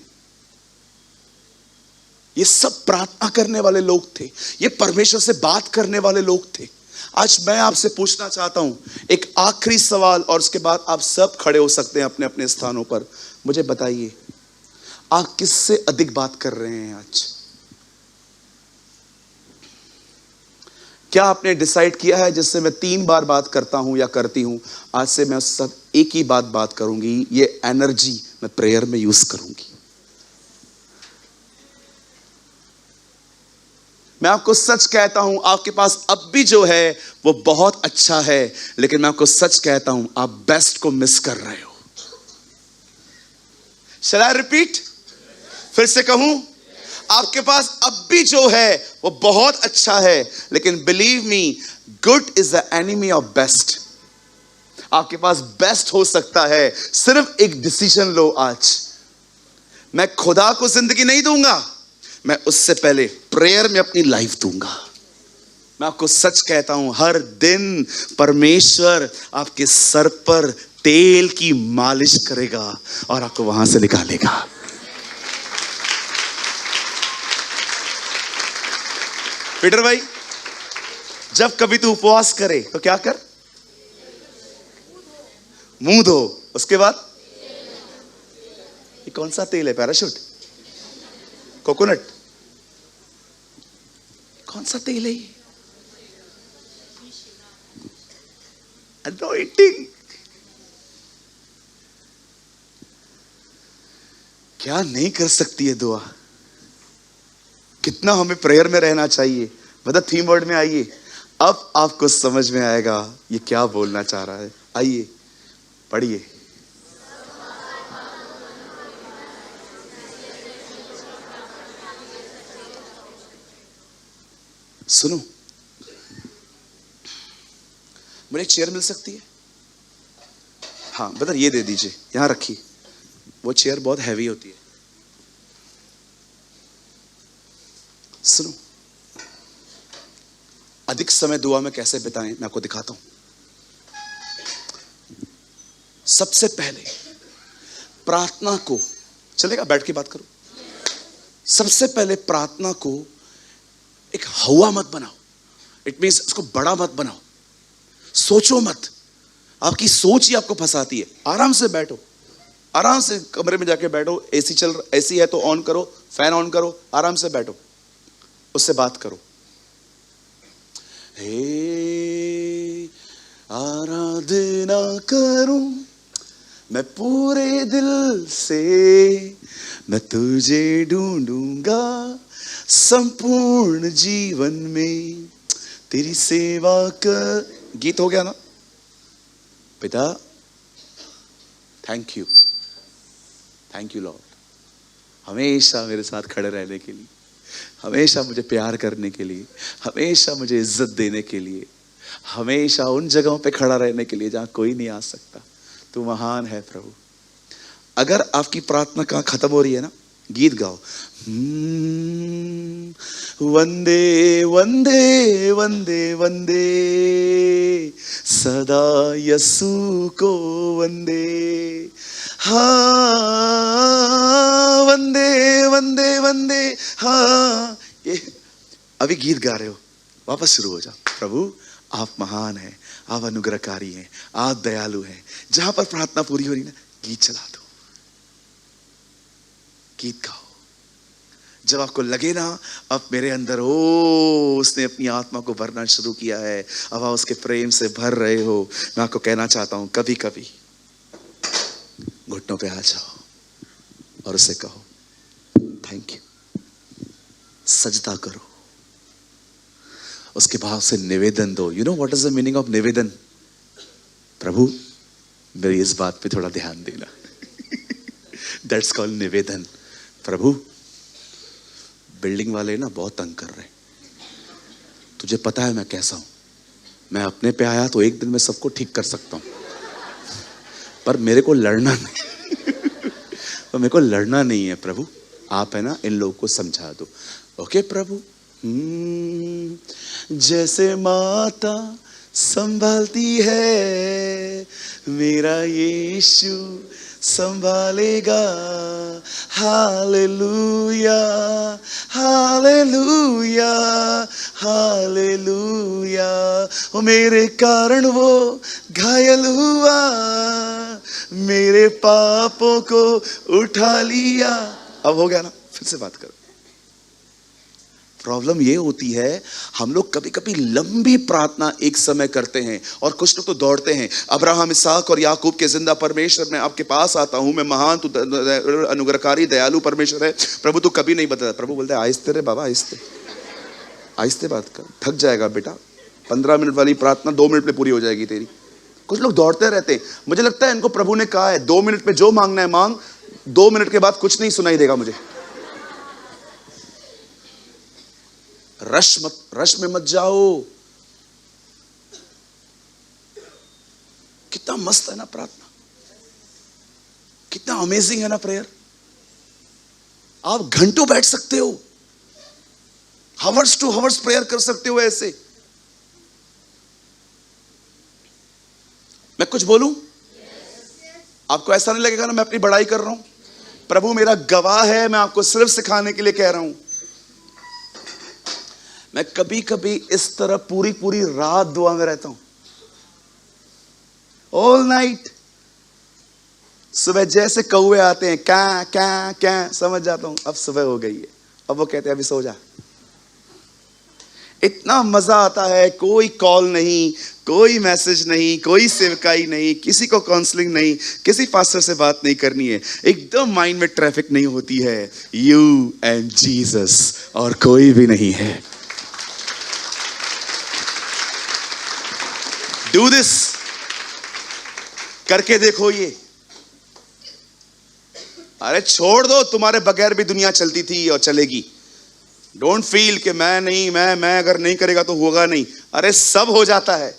ये सब प्रार्थना करने वाले लोग थे, ये परमेश्वर से बात करने वाले लोग थे। आज मैं आपसे पूछना चाहता हूं एक आखिरी सवाल, और उसके बाद आप सब खड़े हो सकते हैं अपने अपने स्थानों पर। मुझे बताइए, आप किससे अधिक बात कर रहे हैं आज? क्या आपने डिसाइड किया है जिससे मैं 3 बार बात करता हूं या करती हूं, आज से मैं सब एक ही बात करूंगी, ये एनर्जी मैं प्रेयर में यूज करूंगी? मैं आपको सच कहता हूं, आपके पास अब भी जो है वो बहुत अच्छा है, लेकिन मैं आपको सच कहता हूं, आप बेस्ट को मिस कर रहे हो। Shall I repeat? फिर से कहूं, आपके पास अब भी जो है वो बहुत अच्छा है, लेकिन believe me, good is the enemy of best. आपके पास बेस्ट हो सकता है, सिर्फ एक डिसीजन लो आज। मैं खुदा को जिंदगी नहीं दूंगा, मैं उससे पहले प्रेयर में अपनी लाइफ दूंगा। मैं आपको सच कहता हूं, हर दिन परमेश्वर आपके सर पर तेल की मालिश करेगा और आपको वहां से निकालेगा। पीटर भाई, जब कभी तू उपवास करे तो क्या कर? मुंह धो, उसके बाद ये कौन सा तेल है? पैराशूट, कोकोनट, कौन सा तेल है ये? अनॉइंटिंग। क्या नहीं कर सकती है दुआ? कितना हमें प्रेयर में रहना चाहिए। मतलब थीम वर्ड में आइए, अब आपको समझ में आएगा ये क्या बोलना चाह रहा है। आइए पढ़िए। सुनो, मुझे एक चेयर मिल सकती है? हाँ ब्रदर, ये दे दीजिए, यहां रखिए। वो चेयर बहुत हैवी होती है। सुनो, अधिक समय दुआ में कैसे बिताएं, मैं आपको दिखाता हूं। सबसे पहले प्रार्थना को, चलेगा बैठ के बात करो। सबसे पहले प्रार्थना को एक हवा मत बनाओ। इट मींस उसको बड़ा मत बनाओ, सोचो मत। आपकी सोच ही आपको फंसाती है। आराम से बैठो, आराम से कमरे में जाके बैठो। एसी है तो ऑन करो, फैन ऑन करो, आराम से बैठो, उससे बात करो। हे आराधना करूं मैं पूरे दिल से, मैं तुझे ढूंढूंगा संपूर्ण जीवन में, तेरी सेवा कर। गीत हो गया ना? पिता thank you, thank you Lord, हमेशा मेरे साथ खड़े रहने के लिए, हमेशा मुझे प्यार करने के लिए, हमेशा मुझे इज्जत देने के लिए, हमेशा उन जगहों पे खड़ा रहने के लिए जहां कोई नहीं आ सकता। तू महान है प्रभु। अगर आपकी प्रार्थना कहां खत्म हो रही है ना, गीत गाओ। वंदे वंदे वंदे वंदे, सदा यसु को वंदे। हाँ वंदे वंदे वंदे। हाँ, ये अभी गीत गा रहे हो, वापस शुरू हो जाओ। प्रभु आप महान हैं, आप अनुग्रहकारी हैं, आप दयालु हैं। जहां पर प्रार्थना पूरी हो रही ना, गीत चला दो, गीत गाओ। जब आपको लगे ना अब मेरे अंदर ओ उसने अपनी आत्मा को भरना शुरू किया है, अब आप उसके प्रेम से भर रहे हो, मैं आपको कहना चाहता हूं, कभी कभी घुटनों पे आ जाओ और उसे कहो थैंक यू, सजदा करो, उसके बाद से निवेदन दो। You know what is the meaning of निवेदन? प्रभु मेरी इस बात पे थोड़ा ध्यान देना। दैट्स कॉल्ड निवेदन। प्रभु बिल्डिंग वाले ना बहुत तंग कर रहे हैं, तुझे पता है मैं कैसा हूं, मैं अपने पे आया तो एक दिन में सबको ठीक कर सकता हूं, पर मेरे को लड़ना नहीं। पर मेरे को लड़ना नहीं है प्रभु, आप है ना इन लोगों को समझा दो। ओके प्रभु। जैसे माता संभालती है मेरा यीशु संभालेगा। Hallelujah hallelujah hallelujah. ओ मेरे कारण वो घायल हुआ, मेरे पापों को उठा लिया। अब हो गया ना? फिर से बात करो। प्रॉब्लम ये होती है, हम लोग कभी कभी लंबी प्रार्थना एक समय करते हैं और कुछ लोग तो दौड़ते हैं। अब्राहम, इसहाक और याकूब के जिंदा परमेश्वर, मैं आपके पास आता हूं, मैं महान, तू अनुग्रहकारी दयालु परमेश्वर है। प्रभु तू कभी नहीं बता। प्रभु बोलते हैं आहिस्ते रे बाबा, आहिस्ते आहिस्ते बात कर, थक जाएगा बेटा। 15 मिनट वाली प्रार्थना 2 मिनट में पूरी हो जाएगी तेरी। कुछ लोग दौड़ते रहते हैं। मुझे लगता है इनको प्रभु ने कहा है 2 मिनट में जो मांगना है मांग, 2 मिनट के बाद कुछ नहीं सुनाई देगा मुझे। रश में मत जाओ। कितना मस्त है ना प्रार्थना, कितना अमेजिंग है ना प्रेयर। आप घंटों बैठ सकते हो, हावर्स टू हावर्स प्रेयर कर सकते हो ऐसे। मैं कुछ बोलूं, आपको ऐसा नहीं लगेगा ना मैं अपनी बड़ाई कर रहा हूं? प्रभु मेरा गवाह है, मैं आपको सिर्फ सिखाने के लिए कह रहा हूं। मैं कभी कभी इस तरह पूरी पूरी रात दुआ में रहता हूं, ऑल नाइट। सुबह जैसे कौवे आते हैं, क्या क्या क्या, समझ जाता हूं अब सुबह हो गई है। अब वो कहते हैं अभी सो जा। इतना मजा आता है, कोई कॉल नहीं, कोई मैसेज नहीं, कोई सेवकाई नहीं, किसी को काउंसलिंग नहीं, किसी पास्टर से बात नहीं करनी है, एकदम माइंड में ट्रैफिक नहीं होती है, यू एंड जीसस, और कोई भी नहीं है। डू दिस, करके देखो ये। अरे छोड़ दो, तुम्हारे बगैर भी दुनिया चलती थी और चलेगी। डोंट फील कि मैं नहीं, मैं अगर नहीं करेगा तो होगा नहीं। अरे सब हो जाता है।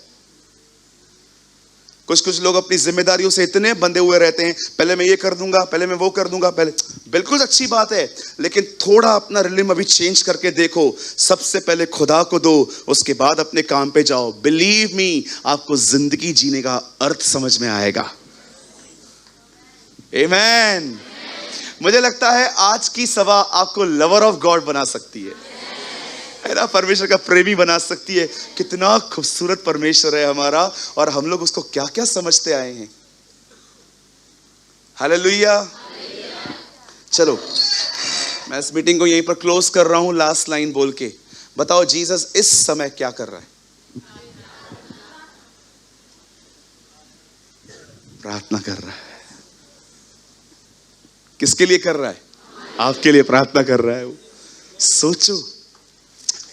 कुछ लोग अपनी जिम्मेदारियों से इतने बंधे हुए रहते हैं, पहले मैं ये कर दूंगा, पहले मैं वो कर दूंगा, पहले। बिल्कुल अच्छी बात है, लेकिन थोड़ा अपना रिलिम अभी चेंज करके देखो। सबसे पहले खुदा को दो, उसके बाद अपने काम पे जाओ। बिलीव मी, आपको जिंदगी जीने का अर्थ समझ में आएगा। आमेन। मुझे लगता है आज की सभा आपको लवर ऑफ गॉड बना सकती है ना, परमेश्वर का प्रेमी बना सकती है। कितना खूबसूरत परमेश्वर है हमारा, और हम लोग उसको क्या क्या समझते आए हैं। हालेलुया। चलो मैं इस मीटिंग को यहीं पर क्लोज कर रहा हूं, लास्ट लाइन बोल के। बताओ जीसस इस समय क्या कर रहा है? प्रार्थना कर रहा है। किसके लिए कर रहा है? आपके लिए प्रार्थना कर रहा है वो। सोचो,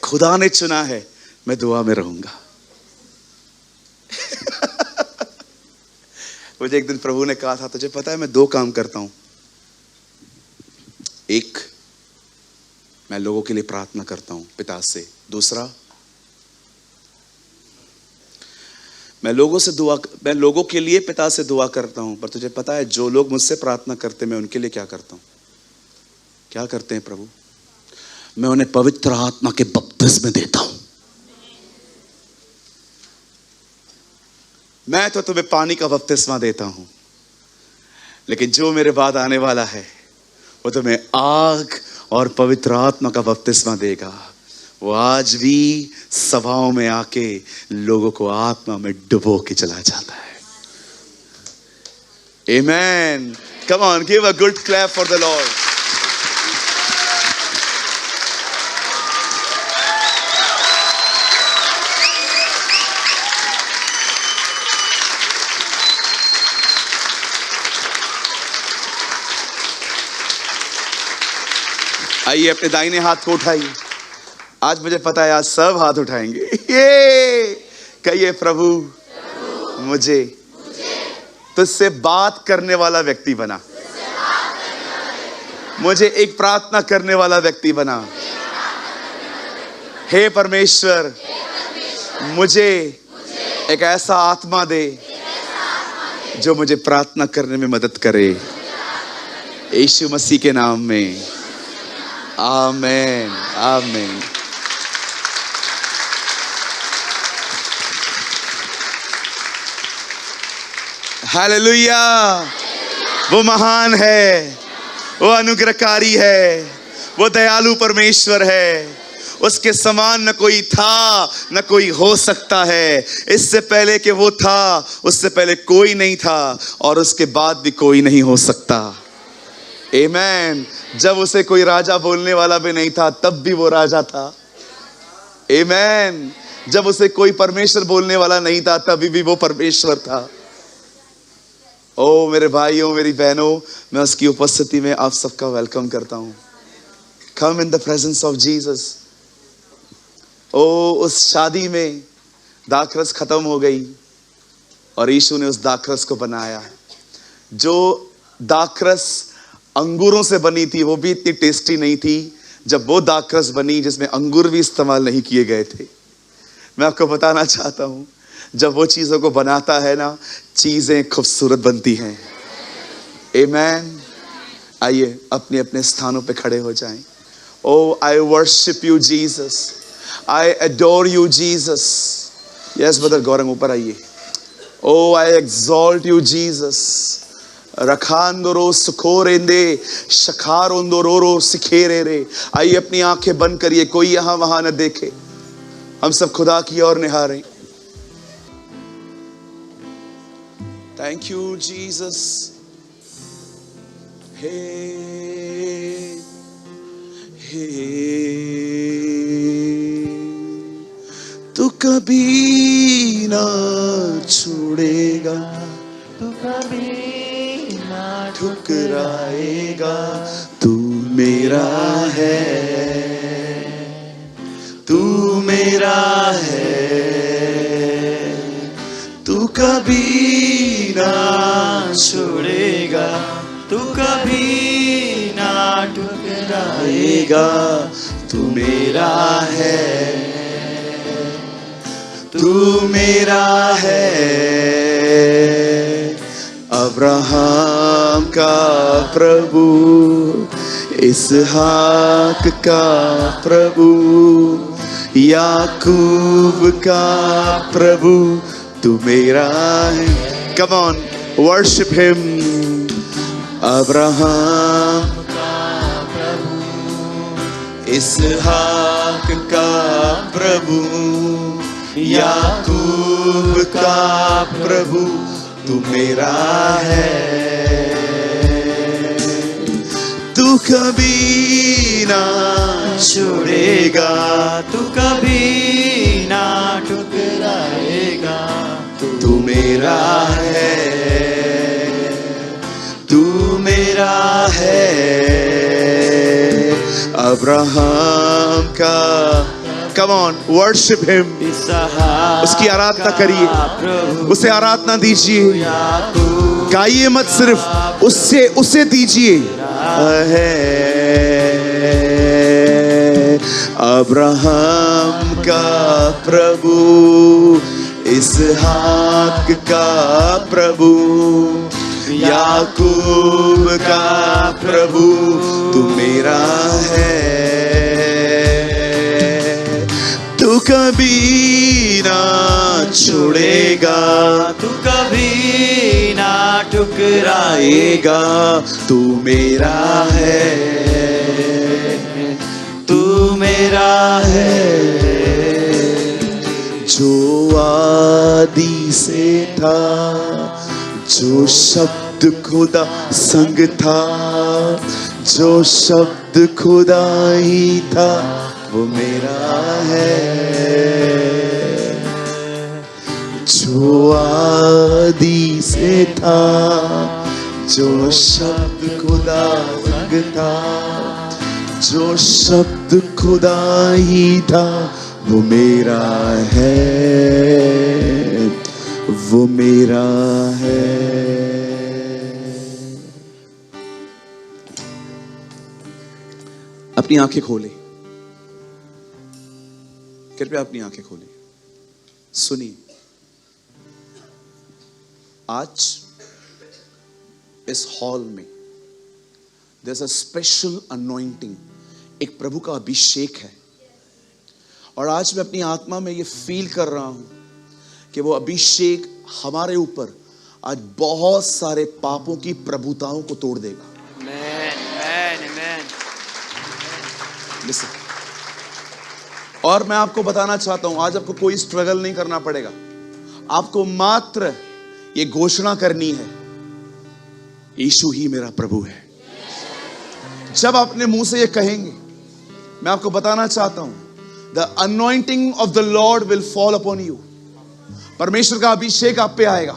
खुदा ने चुना है, मैं दुआ में रहूंगा। मुझे एक दिन प्रभु ने कहा था, तुझे पता है मैं 2 काम करता हूं। एक, मैं लोगों के लिए प्रार्थना करता हूं पिता से। दूसरा, मैं लोगों के लिए पिता से दुआ करता हूं। पर तुझे पता है जो लोग मुझसे प्रार्थना करते, मैं उनके लिए क्या करता हूं? क्या करते हैं प्रभु? मैं उन्हें पवित्र आत्मा के बपतिस्मे देता हूं। मैं तो तुम्हें पानी का बपतिस्मा देता हूं, लेकिन जो मेरे बाद आने वाला है वो तुम्हें आग और पवित्र आत्मा का बपतिस्मा देगा। वो आज भी सभाओं में आके लोगों को आत्मा में डुबो के चला जाता है। Amen. Come on, give a good clap for the Lord. आइए अपने दाहिने हाथ को उठाइए। आज मुझे पता है आज सब हाथ उठाएंगे। ये कहिए, प्रभु मुझे तुझसे बात करने वाला व्यक्ति बना, मुझे एक प्रार्थना करने वाला व्यक्ति बना। हे परमेश्वर, मुझे एक ऐसा आत्मा दे जो मुझे प्रार्थना करने में मदद करे। यीशु मसीह के नाम में आमेन, आमेन। हालेलुया। वो महान है, वो अनुग्रहकारी है, वो दयालु परमेश्वर है। उसके समान न कोई था, न कोई हो सकता है। इससे पहले कि वो था, उससे पहले कोई नहीं था, और उसके बाद भी कोई नहीं हो सकता। आमेन। जब उसे कोई राजा बोलने वाला भी नहीं था, तब भी वो राजा था। आमेन। जब उसे कोई परमेश्वर बोलने वाला नहीं था, तभी भी वो परमेश्वर था। ओ मेरे भाइयों, मेरी बहनों, मैं उसकी उपस्थिति में आप सबका वेलकम करता हूं। Come in the presence of Jesus. ओ उस शादी में दाखरस खत्म हो गई और यीशु ने उस दाखरस को बनाया। जो दाखरस अंगूरों से बनी थी, वो भी इतनी टेस्टी नहीं थी जब वो दाखरस बनी जिसमें अंगूर भी इस्तेमाल नहीं किए गए थे। मैं आपको बताना चाहता हूं, जब वो चीजों को बनाता है ना, चीजें खूबसूरत बनती हैं। आमेन। आइए अपने अपने स्थानों पे खड़े हो जाएं। Oh I worship you Jesus, I adore you Jesus. Yes brother Gaurang, ऊपर आइए। Oh, I exalt you, Jesus. रखांदोरो सुखोरेंदे शखारोंदोरो सिखेरे। आइए अपनी आंखें बंद करिए, कोई यहां वहां न देखे, हम सब खुदा की ओर निहारें। Thank you, Jesus. Hey, hey, तू कभी ना छोड़ेगा, तू कभी ना ठुकराएगा, तू मेरा है, तू मेरा है, तू कभी ना छोड़ेगा, तू कभी ना आएगा, ठुकराएगा, तू मेरा है, तू मेरा है। अब्राहम का प्रभु, इसहाक का प्रभु, याकूब का प्रभु, तू मेरा है। Come on, worship him. Abraham का प्रभु, इसहाक का प्रभु, याकूब का प्रभु, तू मेरा है, तू कभी ना छोड़ेगा, तू कभी ना ठुकराएगा, तू मेरा है, तू मेरा है। अब्राहम का, come on, worship him. इसहाक उसकी आराधना का करिए, प्रभु, उसे आराधना दीजिए, याकूब गाइए मत, सिर्फ उसे दीजिए। है अब्राहम का प्रभु, इसहाक का प्रभु, याकूब का प्रभु, तू मेरा है, तू कभी ना छोड़ेगा, तू कभी ना ठुकराएगा, आएगा, तू मेरा है, तू मेरा है। जो आदि से था, जो शब्द खुदा संग था, जो शब्द खुदा ही था, वो मेरा है। जो आदि से था, जो शब्द खुदा संग था, जो शब्द खुदा ही था, वो मेरा है, वो मेरा है। अपनी आंखें खोले, कृपया अपनी आंखें खोले, सुनिए। आज इस हॉल में there's a special anointing, एक प्रभु का अभिषेक है, और आज मैं अपनी आत्मा में ये फील कर रहा हूं कि वो अभिषेक हमारे ऊपर आज बहुत सारे पापों की प्रभुताओं को तोड़ देगा। Listen. और मैं आपको बताना चाहता हूं, आज आपको कोई स्ट्रगल नहीं करना पड़ेगा, आपको मात्र ये घोषणा करनी है, यीशु ही मेरा प्रभु है। जब आप अपने मुंह से ये कहेंगे, मैं आपको बताना चाहता हूं, the anointing of the Lord will fall upon you. परमेश्वर का अभिषेक आप पे आएगा,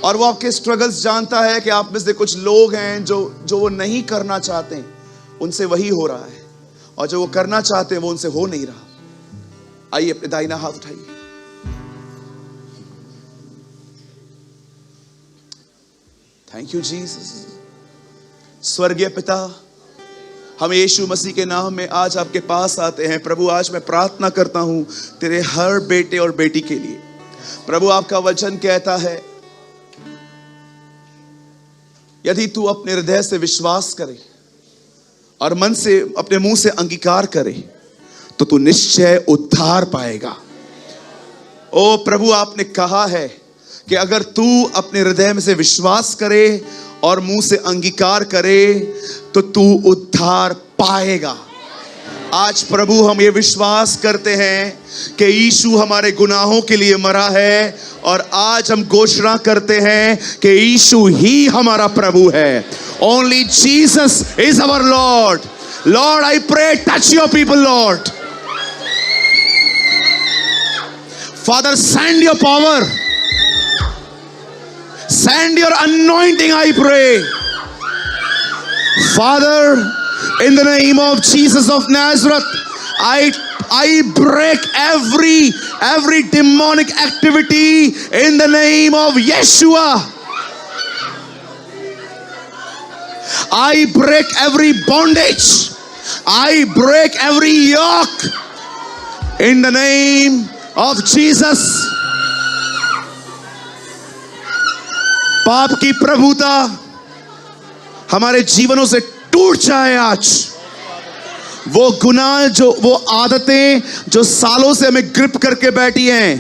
और वो आपके स्ट्रगल्स जानता है कि आप में से कुछ लोग हैं जो वो नहीं करना चाहते हैं, उनसे वही हो रहा है, और जो वो करना चाहते हैं वो उनसे हो नहीं रहा। आइए अपने दाहिना हाथ उठाइए। Thank you Jesus. स्वर्गीय पिता, हम यीशु मसीह के नाम में आज आपके पास आते हैं। प्रभु, आज मैं प्रार्थना करता हूं तेरे हर बेटे और बेटी के लिए। प्रभु, आपका वचन कहता है, यदि तू अपने हृदय से विश्वास करे और मन से, अपने मुंह से अंगीकार करे, तो तू निश्चय उद्धार पाएगा। ओ प्रभु, आपने कहा है कि अगर तू अपने हृदय में से विश्वास करे और मुंह से अंगीकार करे तो तू उद्धार पाएगा। आज प्रभु हम ये विश्वास करते हैं कि यीशु हमारे गुनाहों के लिए मरा है, और आज हम घोषणा करते हैं कि यीशु ही हमारा प्रभु है। Only Jesus is our Lord. Lord, I pray, touch your people Lord. Father, send your power, send your anointing, I pray. Father, in the name of Jesus of Nazareth, I break every demonic activity in the name of Yeshua. I break every bondage. I break every yoke in the name of Jesus. पाप की प्रभुता हमारे जीवनों से टूट जाए आज। वो गुनाह, वो आदतें जो सालों से हमें ग्रिप करके बैठी हैं,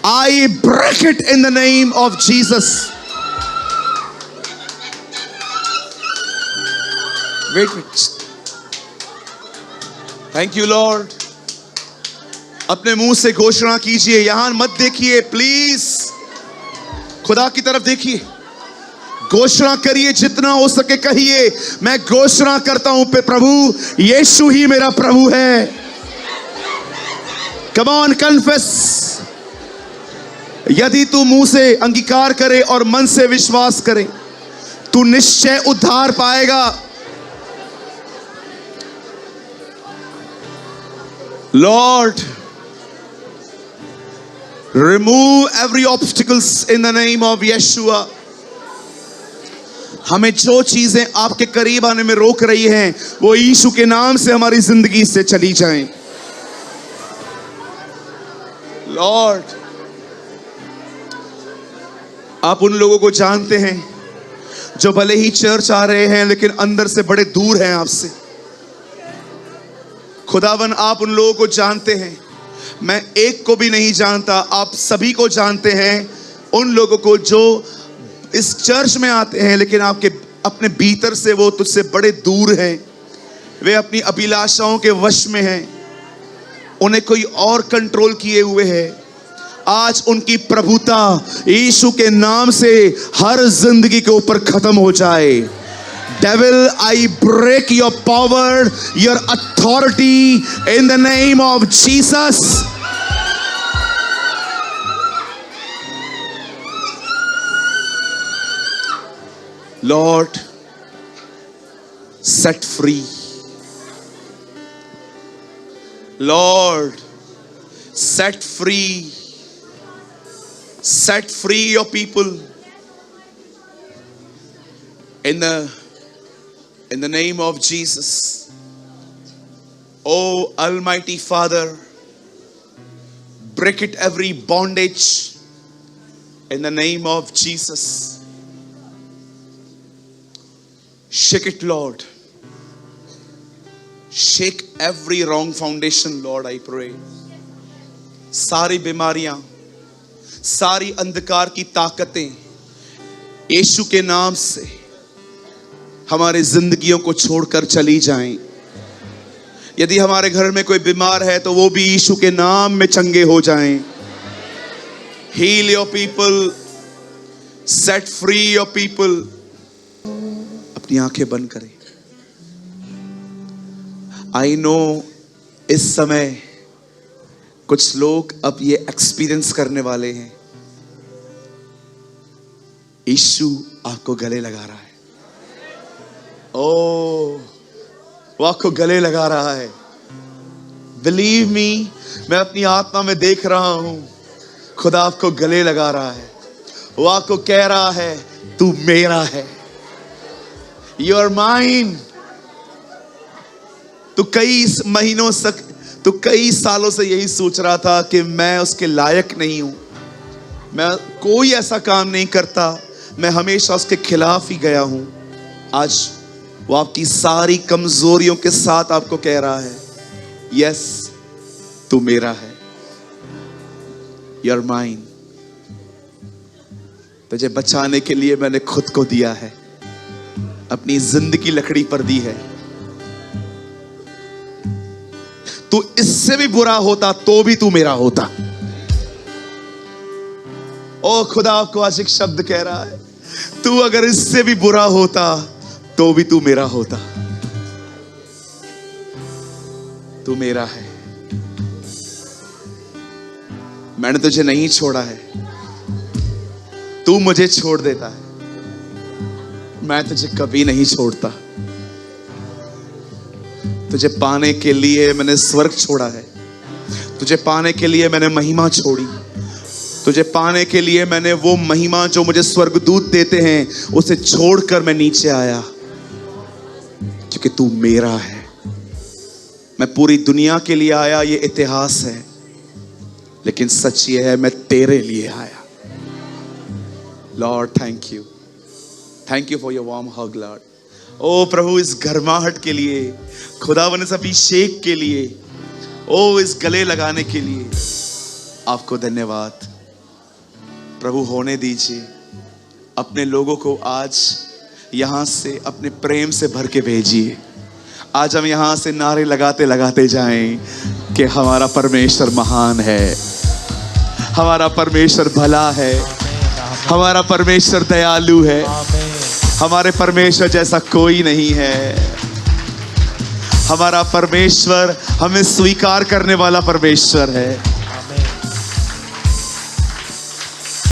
I break it in the name of Jesus. Wait, thank you Lord. अपने मुंह से घोषणा कीजिए, यहां मत देखिए प्लीज, खुदा की तरफ देखिए। घोषणा करिए, जितना हो सके कहिए, मैं घोषणा करता हूं पे प्रभु यीशु ही मेरा प्रभु है। Come on, confess. यदि तू मुंह से अंगीकार करे और मन से विश्वास करे, तू निश्चय उद्धार पाएगा। Lord, remove every obstacles in the name of Yeshua. हमें जो चीजें आपके करीब आने में रोक रही हैं, वो यीशु के नाम से हमारी जिंदगी से चली जाएं। लॉर्ड, आप उन लोगों को जानते हैं जो भले ही चर्च आ रहे हैं लेकिन अंदर से बड़े दूर हैं आपसे। खुदावन, आप उन लोगों को जानते हैं। मैं एक को भी नहीं जानता, आप सभी को जानते हैं। उन लोगों को जो इस चर्च में आते हैं लेकिन आपके अपने भीतर से वो तुझसे बड़े दूर हैं। वे अपनी अभिलाषाओं के वश में हैं, उन्हें कोई और कंट्रोल किए हुए है। आज उनकी प्रभुता यीशु के नाम से हर जिंदगी के ऊपर खत्म हो जाए। Devil, I break your power, your authority in the name of Jesus. Lord, set free. Lord, set free. Set free your people. In the name of Jesus. Oh Almighty Father, break it every bondage in the name of Jesus. Shake it, Lord. Shake every wrong foundation, Lord, I pray. सारी बीमारियां, सारी अंधकार की ताकतें यीशु के नाम से हमारे जिंदगियों को छोड़कर चली जाएं। यदि हमारे घर में कोई बीमार है तो वो भी यीशु के नाम में चंगे हो जाएं। Heal your people, set free your people. अपनी आंखें बंद करें। आई नो इस समय कुछ लोग अब ये एक्सपीरियंस करने वाले हैं, यीशु आपको गले लगा रहा है। ओ, वो आपको गले लगा रहा है। बिलीव मी, मैं अपनी आत्मा में देख रहा हूं, खुदा आपको गले लगा रहा है। वो आपको कह रहा है, तू मेरा है, यू आर माइन। तू कई सालों से यही सोच रहा था कि मैं उसके लायक नहीं हूं, मैं कोई ऐसा काम नहीं करता, मैं हमेशा उसके खिलाफ ही गया हूं। आज वो आपकी सारी कमजोरियों के साथ आपको कह रहा है, यस, तू मेरा है, यू आर माइन। तुझे बचाने के लिए मैंने खुद को दिया है, अपनी जिंदगी लकड़ी पर दी है। तू इससे भी बुरा होता तो भी तू मेरा होता। ओ खुदा, आपको आज एक शब्द कह रहा है, तू अगर इससे भी बुरा होता तो भी तू मेरा होता। तू मेरा है, मैंने तुझे नहीं छोड़ा है, तू मुझे छोड़ देता है, मैं तुझे कभी नहीं छोड़ता। तुझे पाने के लिए मैंने स्वर्ग छोड़ा है, तुझे पाने के लिए मैंने महिमा छोड़ी, तुझे पाने के लिए मैंने वो महिमा जो मुझे स्वर्गदूत देते हैं उसे छोड़कर मैं नीचे आया, क्योंकि तू मेरा है। मैं पूरी दुनिया के लिए आया, ये इतिहास है, लेकिन सच ये है मैं तेरे लिए आया। Lord thank you for your warm hug Lord. ओ प्रभु, इस गर्माहट के लिए, खुदावन इस अभिषेक के लिए, ओ इस गले लगाने के लिए आपको धन्यवाद। प्रभु होने दीजिए, अपने लोगों को आज यहां से अपने प्रेम से भर के भेजिए। आज हम यहां से नारे लगाते लगाते जाएं कि हमारा परमेश्वर महान है, हमारा परमेश्वर भला है, हमारा परमेश्वर दयालु है, हमारे परमेश्वर जैसा कोई नहीं है। हमारा परमेश्वर हमें स्वीकार करने वाला परमेश्वर है।